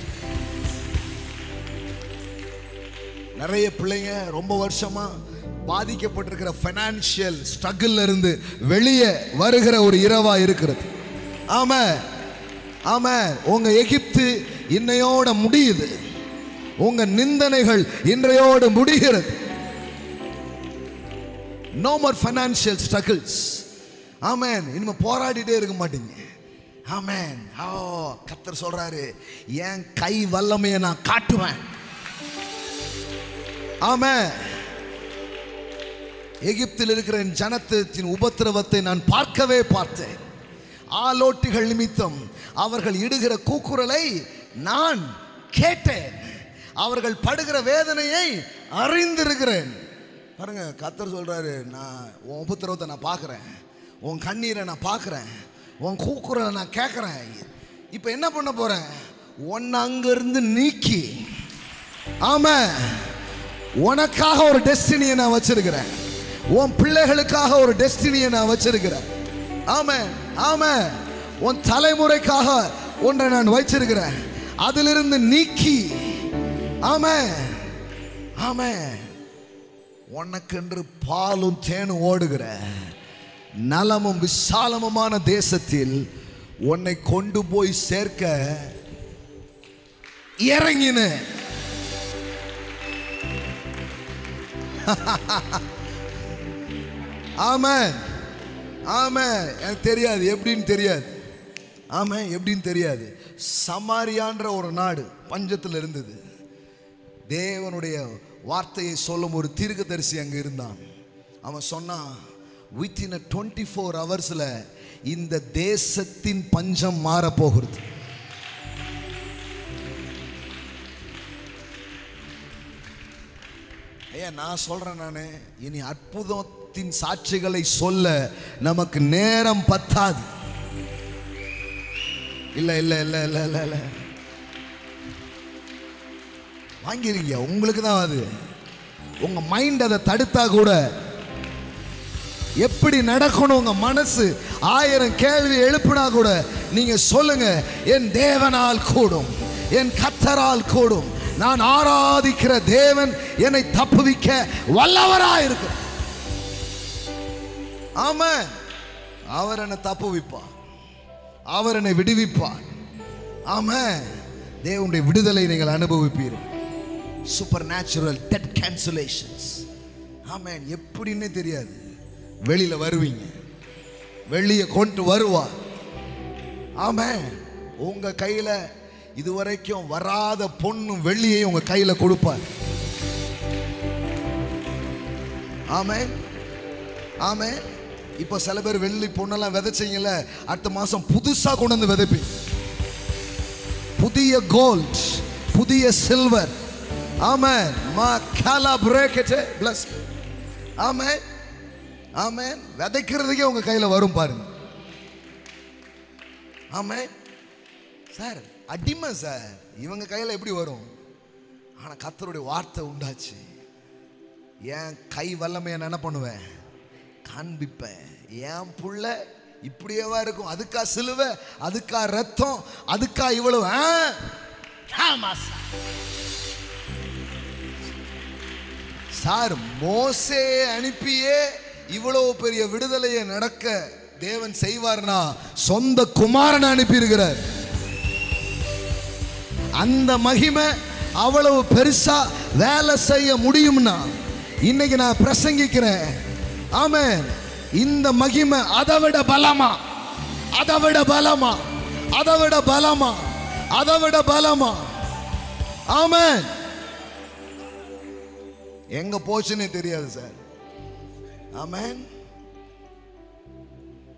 நிறைய பிள்ளைங்க ரொம்ப வருஷமா பாதிக்கப்பட்டிருக்கிற ஃபைனான்சியல் ஸ்ட்ரகிள் இருந்து வெளியே வருகிற ஒரு இரவா இருக்கிறது. ஆமென். ஆமென். உங்க எகிப்து இன்னையோட முடியுது. உங்க நிந்தனைகள் இன்றையோடு முடிகிறது. No more financial struggles. Amen. இனிமே போராடிட்டே இருக்க மாட்டீங்க. Amen. கர்த்தர் சொல்றாரு, என் கை வல்லமையை நான் காட்டுவேன். ஆமென். எகிப்தில் இருக்கிற என் ஜனத்தின் உபத்திரவத்தை நான் பார்க்கவே பார்த்தேன். ஆலோட்டிகள் நிமித்தம் அவர்கள் இடுகிற கூக்குரலை நான் கேட்டேன். அவர்கள் படுகிற வேதனையை அறிந்திருக்கிறேன். பாருங்க, கர்த்தர் சொல்றாரு, நான் உன் உபத்திரவத்தை நான் பார்க்குறேன், உன் கண்ணீரை நான் பார்க்குறேன், உன் கூக்குரலை நான் கேட்குறேன். இப்போ என்ன பண்ண போறேன்? உன்னை அங்கிருந்து நீக்கி, ஆமாம், உனக்காக ஒரு டெஸ்டினியை நான் வச்சிருக்கிறேன். உன் பிள்ளைகளுக்காக ஒரு டெஸ்டினியை நான் வச்சிருக்கிறேன். ஆமாம். ஆமாம். உன் தலைமுறைக்காக ஒன்றை நான் வச்சிருக்கிறேன். அதிலிருந்து நீக்கி, ஆமாம், ஆமாம், உனக்கென்று பாலும் தேனும் ஓடுகிற நலமும் விசாலமுமான தேசத்தில் உன்னை கொண்டு போய் சேர்க்க இறங்கின. ஆமென். ஆமென். எனக்கு தெரியாது எப்படின்னு தெரியாது. ஆமென். எப்படின்னு தெரியாது. சமாரியான்ற ஒரு நாடு பஞ்சத்தில் இருந்தது. தேவனுடைய வார்த்தையை சொல்லும் ஒரு தீர்க்கதரிசி அங்கே இருந்தான். அவன் சொன்னான், within 24 hours இந்த தேசத்தின் பஞ்சம் மாறப்போகிறது. ஐயா, நான் சொல்றேன், நானு இனி அற்புதத்தின் சாட்சிகளை சொல்ல நமக்கு நேரம் பத்தாது. இல்ல இல்ல இல்ல இல்ல இல்ல இல்ல வாங்கிருக்கீங்க, உங்களுக்கு தான் அது. உங்க மைண்ட் அதை தடுத்தா கூட எப்படி நடக்கணும், உங்க மனசு 1000 கேள்வி எழுப்பினா கூட நீங்க சொல்லுங்க, என் தேவனால் கூடும், என் கர்த்தரால் கூடும், நான் ஆராதிக்கிற தேவன் என்னை தப்புவிக்க வல்லவராயிருக்கு. ஆமா, அவர் என்னை தப்புவிப்பார், அவர் என்னை விடுவிப்பார். ஆமா, தேவனுடைய விடுதலை நீங்கள் அனுபவிப்பீர்கள். Supernatural debt cancellations. Amen. எப்படின்னு தெரியாது, வெளியில வருவீங்க, வெளியே கொண்டு வருவார். ஆமென். உங்க கையில இதுவரைக்கும் வராத பொண்ணும் வெள்ளியை உங்க கையில கொடுப்பார். ஆமென். ஆமென். இப்ப சில பேர் வெள்ளி பொண்ணெல்லாம் விதைச்சீங்கல்ல, அடுத்த மாசம் புதுசா கொண்டு வந்து விதைப்பீங்க. புதிய கோல்ட், புதிய சில்வர். ஆமென். மா காலா பிரேக்கெட் பிளஸ். ஆமென், ஆமென். விதைக்கிறதுக்கே உங்க கையில வரும் பாருங்க. ஆமென். சார் அடிமை சார், இவங்க கையில எப்படி வரும்? ஆனா கர்த்தருடைய வார்த்தை உண்டாச்சு. என் கை வல்லமையை என்ன பண்ணுவேன்? காண்பிப்பேன். என் புள்ள இப்படியேவா இருக்கும்? அதுக்கா சிலுவை, அதுக்கா ரத்தம், அதுக்கா இவ்வளவு? சார் மோசே அனுப்பியே இவ்வளவு பெரிய விடுதலையை நடக்க தேவன் செய்வார்னா சொந்த குமாரனை அனுப்பி இருக்கிறார். அந்த மகிமை அவ்வளவு பெருசா வேலை செய்ய முடியும்னா இன்னைக்கு நான் பிரசங்கிக்கிறேன். ஆமென். இந்த மகிமை அதைவிட பலமா, அதைவிட பலமா, அதைவிட பலமா, அதைவிட பலமா. ஆமென். எங்க போச்சுன்னே தெரியாது சார். ஆமென்.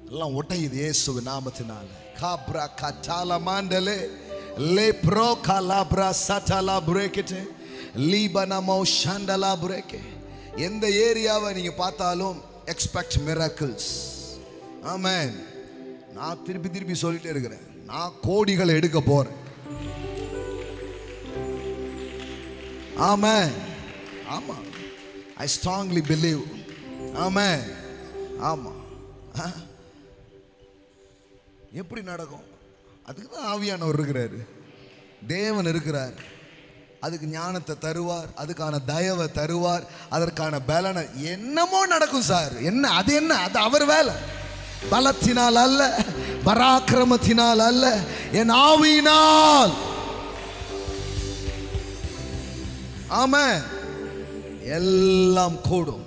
எல்லாம் ஒட்டையுது இயேசுவின் நாமத்தினால. Kabra கட்டால Mandalay லேப்ரோ காலாப்ரா சட்டாலா bracket லீபனமோ ஷண்டலா பிரேக்கே. எந்த ஏரியாவை நீங்க பார்த்தாலும் எக்ஸ்பெக்ட் மிராக்கிள்ஸ். ஆமென். நான் திருப்பி திருப்பி சொல்லிட்டே இருக்கிறேன், நான் கோடிகளை எடுக்க போறேன். ஆமென். ஆமா, ஐ ஸ்ட்ராங்லி பிலீவ். ஆமென். ஆமா. எப்படி நடக்கும்? அதுக்கு தான் ஆவியானவர் இருக்கிறாரு, தேவன் இருக்கிறார். அதுக்கு ஞானத்தை தருவார், அதுக்கான தயவை தருவார், அதற்கான பலனை. என்னமோ நடக்கும் சார். என்ன அது? என்ன அது? அவர் வேலை. பலத்தினால் அல்ல, பராக்கிரமத்தினால் அல்ல, என் ஆவியினால். ஆமென். எல்லாம் கூடும்.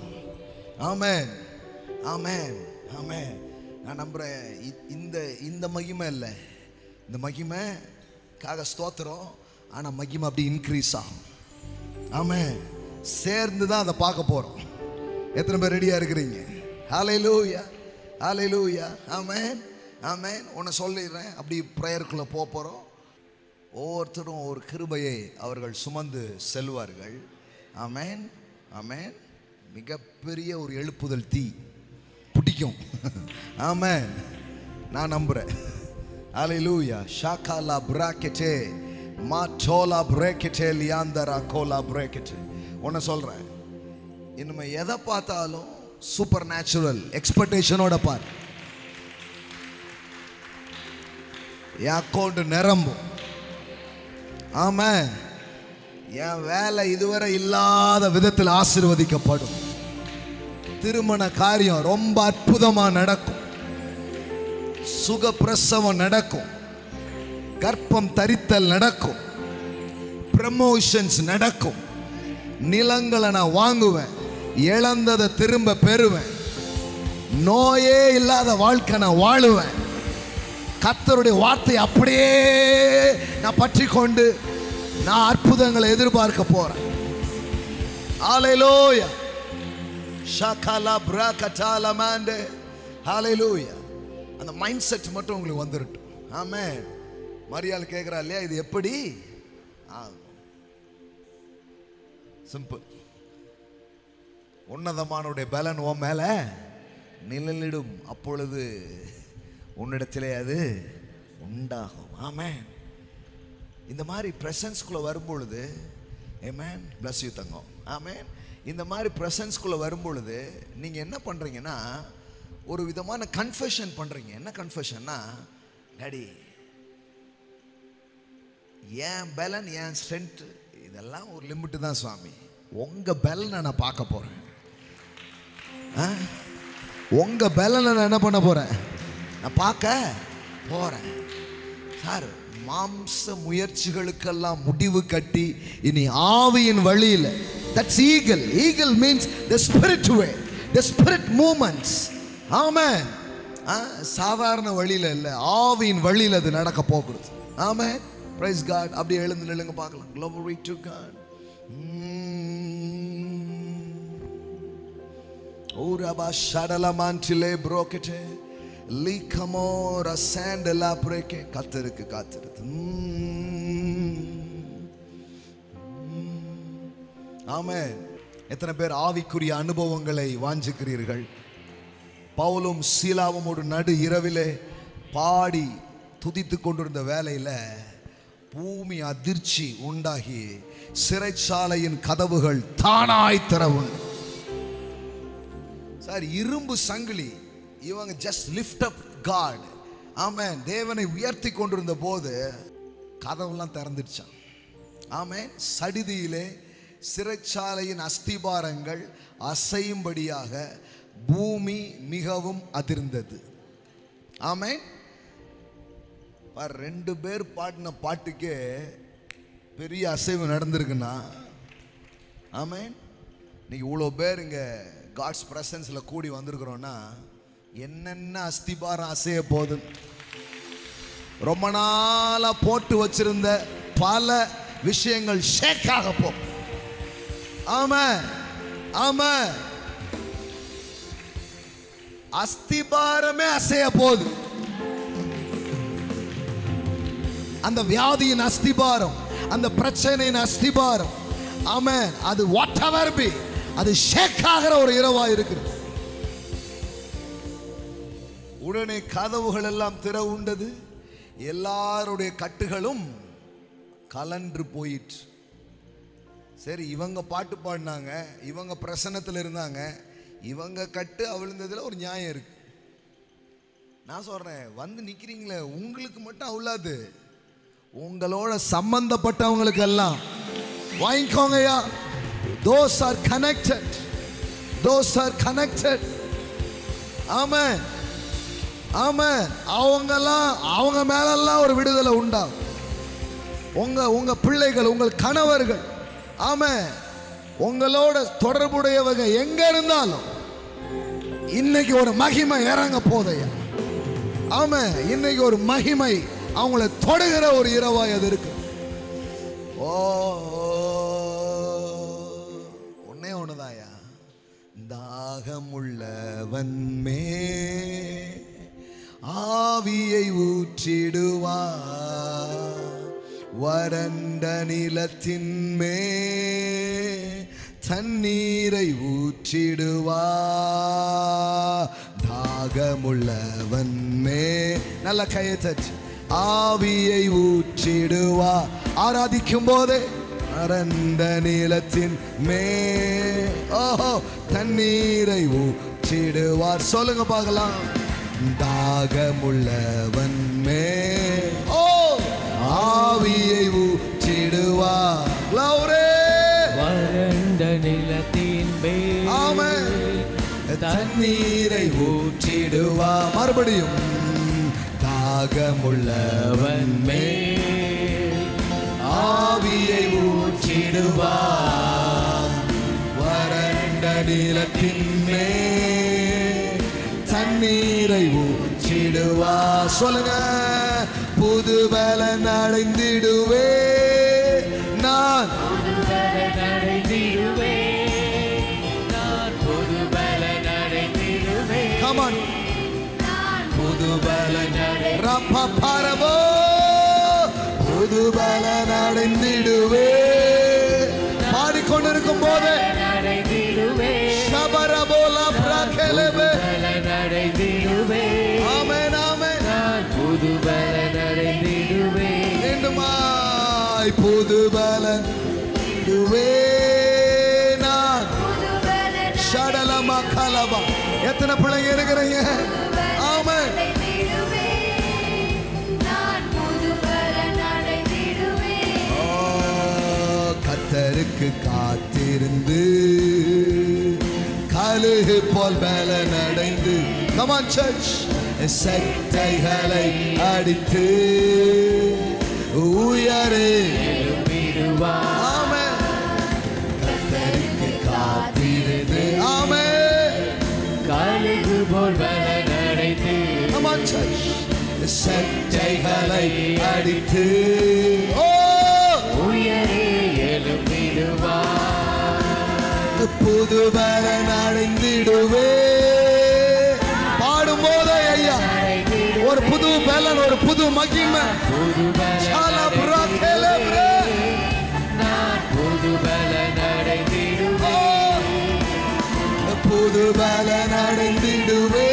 ஆமென், ஆமென், ஆமென். நான் நம்புறேன் இந்த மகிமை இல்லை, இந்த மகிமைக்காக ஸ்தோத்திரம். ஆனா மகிமை அப்படி இன்க்ரீஸ் ஆகும். ஆமென். சேர்ந்து தான் அதை பார்க்க போறோம். எத்தனை பேர் ரெடியா இருக்கிறீங்க? ஹல்லேலூயா, ஹல்லேலூயா. ஆமென், ஆமென். உன்னை சொல்லிடுறேன், அப்படி பிரேயருக்குள்ள போறோம். ஒவ்வொருத்தரும் ஒரு கிருபையை அவர்கள் சுமந்து செல்வார்கள். ஆமென், ஆமென். மிகப்பெரிய ஒரு எழுப்புதல் தீ பிடிக்கும். ஆமென். நான் நம்புறேன். ஹல்லேலூயா. ஷாகாலா பிராக்கெட்டே மாட்டோலா பிரேக்கெட்டே லியாந்தரா கோலா பிரேக்கெட்டே. உன்னை சொல்றேன், இனிமே எதை பார்த்தாலும் சூப்பர் நேச்சுரல் எக்ஸ்பெக்டேஷனோட பார். என் அக்கௌண்ட் நிரம்பும். ஆமென். என் வேலை இதுவரை இல்லாத விதத்தில் ஆசீர்வதிக்கப்படும். திருமண காரியம் ரொம்ப அற்புதமா நடக்கும். சுகப்பிரசவம் நடக்கும். கர்ப்பம் தரித்தல் நடக்கும். ப்ரமோஷன்ஸ் நடக்கும். நிலங்களை நான் வாங்குவேன். இழந்ததை திரும்ப பெறுவேன். நோயே இல்லாத வாழ்க்கை நான் வாழுவேன். கர்த்தருடைய வார்த்தை அப்படியே நான் பற்றி கொண்டு நான் அற்புதங்களை எதிர்பார்க்க போறேன். ஹல்லேலூயா. ஷாகாலா பிராக்கட்டாலா மாண்டே. ஹல்லேலூயா. அந்த மைண்ட் செட் மட்டும் உங்களுக்கு வந்துடட்டும். ஆமென். மரியாள் கேட்கிறா இல்லையா, இது எப்படி ஆகும்? சிம்பிள். உன்னதமானுடைய பலன் உன் மேல நிழலிடும், அப்பொழுது உன்னிடத்திலே அது உண்டாகும். ஆமென். இந்த மாதிரி பிரசன்ஸ்குள்ள வரும்பொழுது, ஆமென், bless you தங்கம். ஆமென். இந்த மாதிரி பிரசன்ஸ்குள்ள வரும்பொழுது நீங்க என்ன பண்றீங்கன்னா, ஒரு விதமான கன்ஃபெஷன் பண்றீங்க. என்ன கன்ஃபெஷன்னா, டாடி என் பலன், என் ஸ்ட்ரென்த் இதெல்லாம் ஒரு லிமிட் தான் சுவாமி. உங்க பலனை நான் பார்க்க போறேன். உங்க பலனை நான் என்ன பண்ண போறேன்? நான் பார்க்க போறேன். சார், மாம்ச முயற்சிகளுக்கெல்லாம் முடிவு கட்டி இனி ஆவியின் வழியில். That's eagle. Eagle means the spirit way, the spirit movements. ஆமென். சாதாரண வழியில இல்ல, ஆவியின் வழியில் அது நடக்க போகிறது. ஆமென். Praise God. அப்படியே எழுந்து நில்லுங்க பார்க்கலாம். Glory to God. Uraba shadalamantile brokete likamora sandela breke கர்த்தருக்கு காத்திருது. ஆமென். எத்தனை பேர் ஆவிக்குரிய அனுபவங்களை வாஞ்சிக்கிறீர்கள்? பவுலும் சீலாவும் ஒரு நடு இரவிலே பாடி துதித்து கொண்டிருந்த வேளையில பூமி அதிர்ச்சி உண்டாகி சிறைச்சாலையின் கதவுகள் தானாய் திறவுண்டு. சார், இரும்பு சங்கிலி, இவங்க ஜஸ்ட் லிஃப்ட் அப் காட். ஆமென். தேவனை உயர்த்தி கொண்டிருந்த போது கதவுலாம் திறந்துடுச்சான். ஆமென். சடிதியிலே சிறைச்சாலையின் அஸ்திபாரங்கள் அசையும்படியாக பூமி மிகவும் அதிர்ந்தது. ஆமென். 2 பேர் பாடின பாட்டுக்கே பெரிய அசைவு நடந்திருக்குன்னா, ஆமென். இன்னைக்கு இவ்வளோ பேர் இங்கே காட்ஸ் பிரசன்ஸில் கூடி வந்திருக்கிறோன்னா என்னென்ன அஸ்திபாரம் அசைய போகுது. ரொம்ப நாளாக போட்டு வச்சிருந்த பல விஷயங்கள் ஷேக் ஆக போகும். ஆமென், ஆமென். அஸ்திபாரமே அசைய போகுது. அந்த வியாதியின் அஸ்திபாரம், அந்த பிரச்சனையின் அஸ்திபாரம், ஆமென், அது வாட் எவர் பி, அது ஷேக் ஆகிற ஒரு இரவா இருக்குது. உடனே கதவுகள் எல்லாம் திறவுண்டது. எல்லாருடைய கட்டுகளும் கலன்று போயிற்று. சரி, இவங்க பாட்டு பாடினாங்க, இவங்க பிரசன்னத்தில் இருந்தாங்க, இவங்க கட்டு அவிழ்ந்ததுல ஒரு நியாயம் இருக்கு. நான் சொல்றேன், வந்து நிக்கிறீங்களே, உங்களுக்கு மட்டும் அவ்வளவு, உங்களோட சம்பந்தப்பட்டவங்களுக்கு எல்லாம் வாங்கிக்கோங்கயா. Those are connected. Those are connected. Amen. Amen. அவங்க மேலெல்லாம் ஒரு விடுதலை உண்டாகும். உங்க பிள்ளைகள், உங்கள் கணவர்கள், ஆமென், உங்களோட தொடர்புடையவங்க எங்க இருந்தாலும் இன்னைக்கு ஒரு மகிமை இறங்க போதையா. ஆமென். இன்னைக்கு ஒரு மகிமை அவங்கள தொடுகிற ஒரு இரவாய் அது இருக்கு. ஓ, ஒன்னே ஒண்ணுதாயா. தாகமுள்ளவன் மே ஆவியை ஊற்றிடுவா, வறண்ட நிலத்தின் மே தண்ணீரை ஊற்றிடுவா. தாகமுள்ளவன் மே, நல்ல கையை தட்டி, ஆவியை ஊற்றிடுவா. ஆராதிக்கும் போதே வறண்ட நிலத்தின் மே தண்ணீரை ஊற்றிடுவார். சொல்லுங்க பார்க்கலாம். தாகமுள்ளவன் மே ஆவியை ஊற்றிடுவா. வறண்ட நிலத்தின் மேல் ஆமென் தண்ணீரை ஊற்றிடுவா. மறுபடியும் தாகமுள்ளவன் மேல் ஆவியை ஊற்றிடுவா. வறண்ட நிலத்தின் மேல் தண்ணீரை ஊற்றிடுவா. சொல்லுங்க. புது பலன் அடைந்திடுவே நான், புது பலன் அடைந்திடுவே நான், புது பலன் அடைந்திடுவே. Come on. புது பலன் ரப்ப பரவோ, புது பலன் அடைந்திடுவே. பாடிக்கொண்டிருக்கும் போது ஷபரபோலா பிரகலவே அடைந்திடுவே. ஆமென், ஆமென். நான் புது பலன் அடைந்திடுவே. மீண்டுமாய் புது பலன் அடைந்திடுவே நான். ஷடலமா கலபா. எத்தனை பிள்ளைங்க இருக்கிறீங்க? ஆமென். கர்த்தருக்கு காத்திருந்து கழுகு போல் பலன் அடைந்து, come on church, சட்டைகளை அடித்து உயரே எழும்பிடுவார். ஆமென். கர்த்தருக்கு காத்திருந்து, ஆமென், கழுகு போல் பலன் அடைந்து, come on church, சட்டைகளை அடித்து உயரே எழும்பிடுவார். புது பலன் அடைந்திடுவே. பாடும் போதே ஐயா ஒரு புது பலன், ஒரு புது மகிமை. புது பலன் அடைந்திடுவே. புது பலன் அடைந்திடுவே.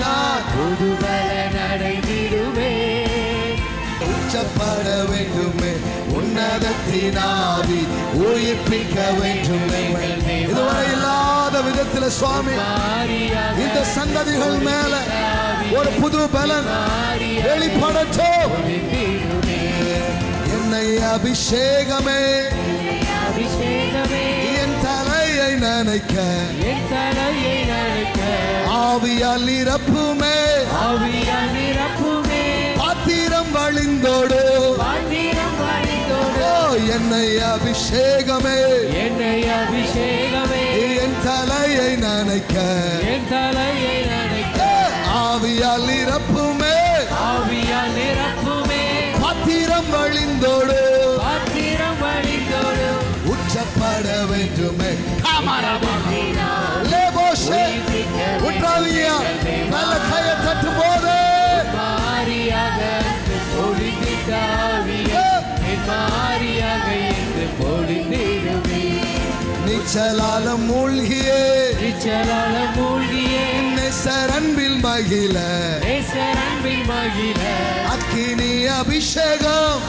நான் புது பலன் அடைந்திடுவே. உச்சப்பட வேண்டுமே உன்னதத்தின் ஆவி உயிர்ப்பிக்க வேண்டுமே. இதுவரை இல்லாத விதத்தில் சுவாமி இந்த சந்ததிகள் மேல ஒரு புது பலன் வெளிப்படட்டும். என்னை அபிஷேகமே என் தலையை நினைக்க ஆவியால் நிரப்புமே. பாத்திரம் வழிந்தோடு என்னை அபிஷேகமே என் தலையை நினைக்க ஆவியால் நிரப்புமே. பாத்திரம் வழிந்தோடு உச்சப்பட வேண்டுமே. உற்றாவியா நல்ல கையை தட்டும் போது நிச்சலால மூழ்கியே நெசரன்பில் மகிழ அக்கினி அபிஷேகம்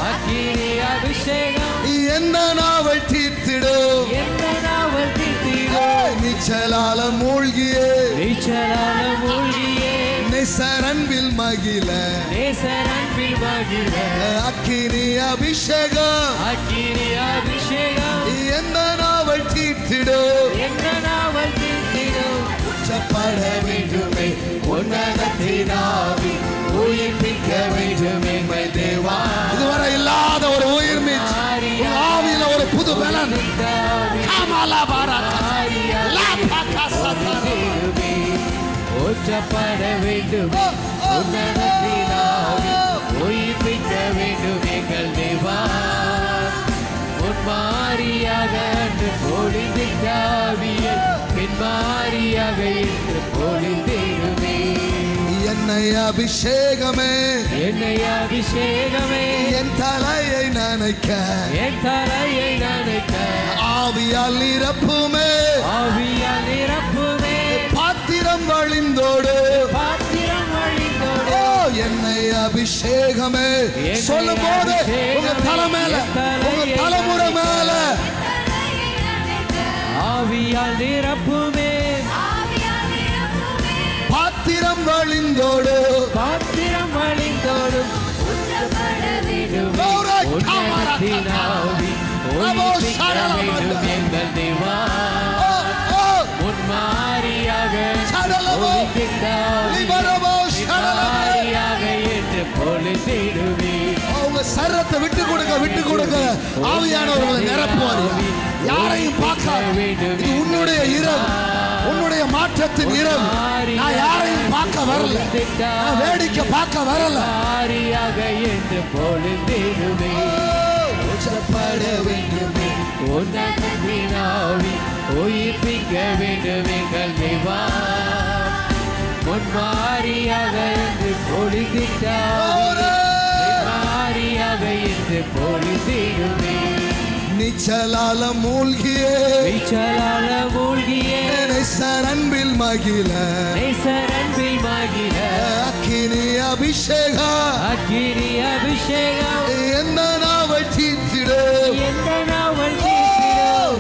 என்ன நாவல் தீர்த்திடும். நிச்சலால மூழ்கியே நெசரன்பில் மகிழ அக்கினி அபிஷேகம் என்ன நாவல் தீர்த்திடும். உச்சப்பட வேண்டுமே உன்னதத்தின் ஆவி உயிர்ப்பிக்க வேண்டுமே தேவா. இதுவரை இல்லாத ஒரு உயிர் ஆவியில ஒரு புது பலன் உச்சப்பட வேண்டும் உன்னதத்தின் ஆவி உயிர்ப்பிக்க வேண்டும் எங்கள் தேவா. முன்மாரியாக அன்று பொழிந்திட்டாவியை பின்மாரியாக இன்று பொழிந்திடுமே. என்னை அபிஷேகமே என் தலையை நினைக்க ஆவியால் நிரப்புமே. பாத்திரம் வழிந்தோடு என்னை அபிஷேகமே. சொல்லும் போது உங்க தலை மேல உங்க தலைமுறை மேல ஆவியால் நிரப்புமே. பாத்திரம் வழிந்தோடு எங்கள் தேவா முன்மாரியாக என்று பொழுதிடுவே. அவங்க சரத்தை விட்டு கொடுக்க ஆவியானவர்களை நிரப்புவார். யாரையும் பார்க்க வேண்டும். உன்னுடைய இரவு, உன்னுடைய மாற்றத்தின் இரவு. நான் யாரையும் பார்க்க வரல, நான் வேடிக்கை பார்க்க வரல. என்று பொழுதிடுவே. உச்சப்பட வேண்டுமே உன்னதத்தின் ஆவி உயிர்ப்பிக்க வேண்டும் எங்கள் தேவா. முன்மாரியாக என்று பொழுதிட்டாவியை என்று பொழுதிடுவே. நிச்சலால மூழ்கியே நெசரன்பில் மகிழ அக்கினி அபிஷேகம் என்ன நாவல் தீர்த்திடும்.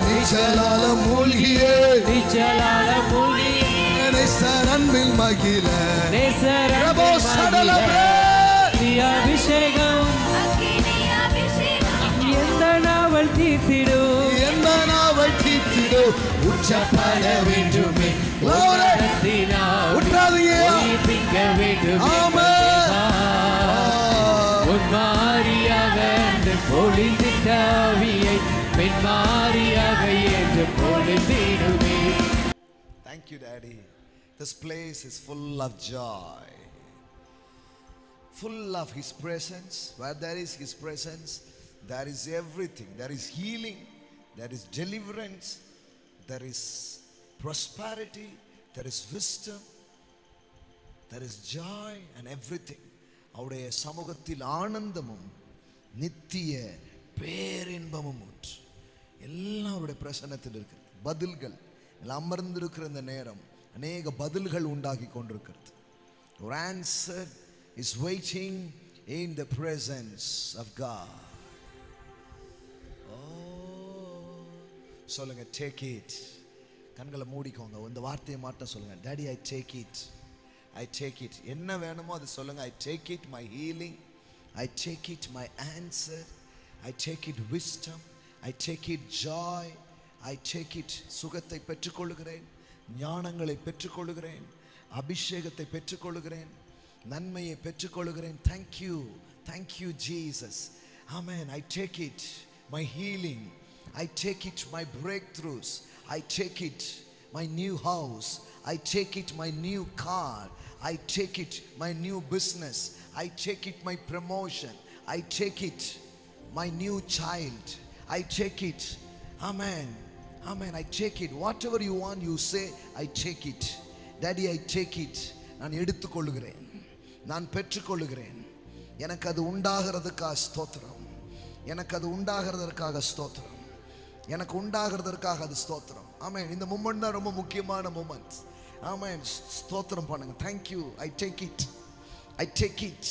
நிச்சலால மூழ்கியே நெசரன்பில் மகிழ அபிஷேகம் எந்த நாவல் தீர்த்திடு. உச்சப்பட வேண்டுமே உயிர்ப்பிக்க வேண்டும் முன்மாரியாக என்று பொழிந்திட்டாவியை பின்மாரியாக என்று பொழிந்திடுமே. Thank you, Daddy. This place is full of joy, full of His presence. Where there is His presence, there is everything. There is healing, there is deliverance, there is prosperity, there is wisdom, there is joy and everything. அவருடைய சமூகத்தில் ஆனந்தமும் நித்திய பேரின்பமும் உண்டு. எல்லாம் அவருடைய பிரசன்னத்தில் இருக்கிறது. பதில்கள் எல்லாம் அமர்ந்திருக்கிற இந்த நேரம் அநேக பதில்கள் உண்டாகி கொண்டிருக்கிறது. Your answer is waiting in the presence of God. Oh, சொல்லுங்க, take it. கண்களை மூடிக்கோங்க, இந்த வார்த்தையை மாட்ட சொல்லுங்க. Daddy, I take it. I take it. என்ன வேணுமோ அது சொல்லுங்க. I take it my healing, I take it my answer, I take it wisdom, I take it joy, I take it. சுகத்தை பெற்றுக்கொள்கிறேன், ஞானங்களை பெற்றுக்கொள்கிறேன், அபிஷேகத்தை பெற்றுக்கொள்கிறேன், நன்மையை பெற்றுக்கொள்கிறேன். Thank you Jesus. Amen. I take it my healing, I take it my breakthroughs, I take it my new house, I take it my new car, I take it my new business, I take it my promotion, I take it my new child, I take it. Amen. Amen. I take it. Whatever you want, you say, I take it. Daddy, I take it. நான் எடுத்துக்கொள்கிறேன், நான் பெற்றுக்கொள்கிறேன். எனக்கு அது உண்டாகிறதுக்காக ஸ்தோத்திரம், எனக்கு அது உண்டாகிறதற்காக ஸ்தோத்திரம், எனக்கு உண்டாகிறதற்காக அது ஸ்தோத்திரம். ஆமென். இந்த மூமெண்ட் தான் ரொம்ப முக்கியமான மூமெண்ட். ஆமென். ஸ்தோத்திரம் பண்ணுங்க. Thank you. I take it. I take it.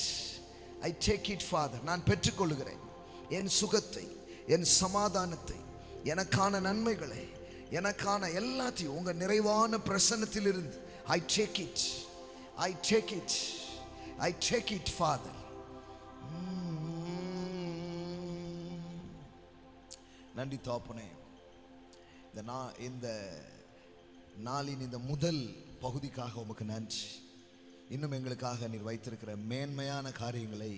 I take it Father. நான் பெற்றுக்கொள்கிறேன் என் சுகத்தை, என் சமாதானத்தை, எனக்கான நன்மைகளை, எனக்கான எல்லாத்தையும் உங்க நிறைவான பிரசன்னத்தில் இருந்து I take it. I take it. I take it Father. நன்றி தகப்பனே. இந்த நாளின் இந்த முதல் பகுதிக்காக உமக்கு நன்றி. இன்னும் எங்களுக்காக நீர் வைத்திருக்கிற மேன்மையான காரியங்களை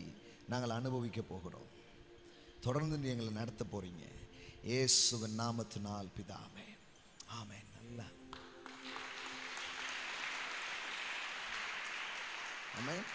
நாங்கள் அனுபவிக்க போகிறோம். தொடர்ந்து நீ எங்களை நடத்த போறீங்க. இயேசுவின் நாமத்தினால் பிதாவே, ஆமென். நல்லா ஆமென்.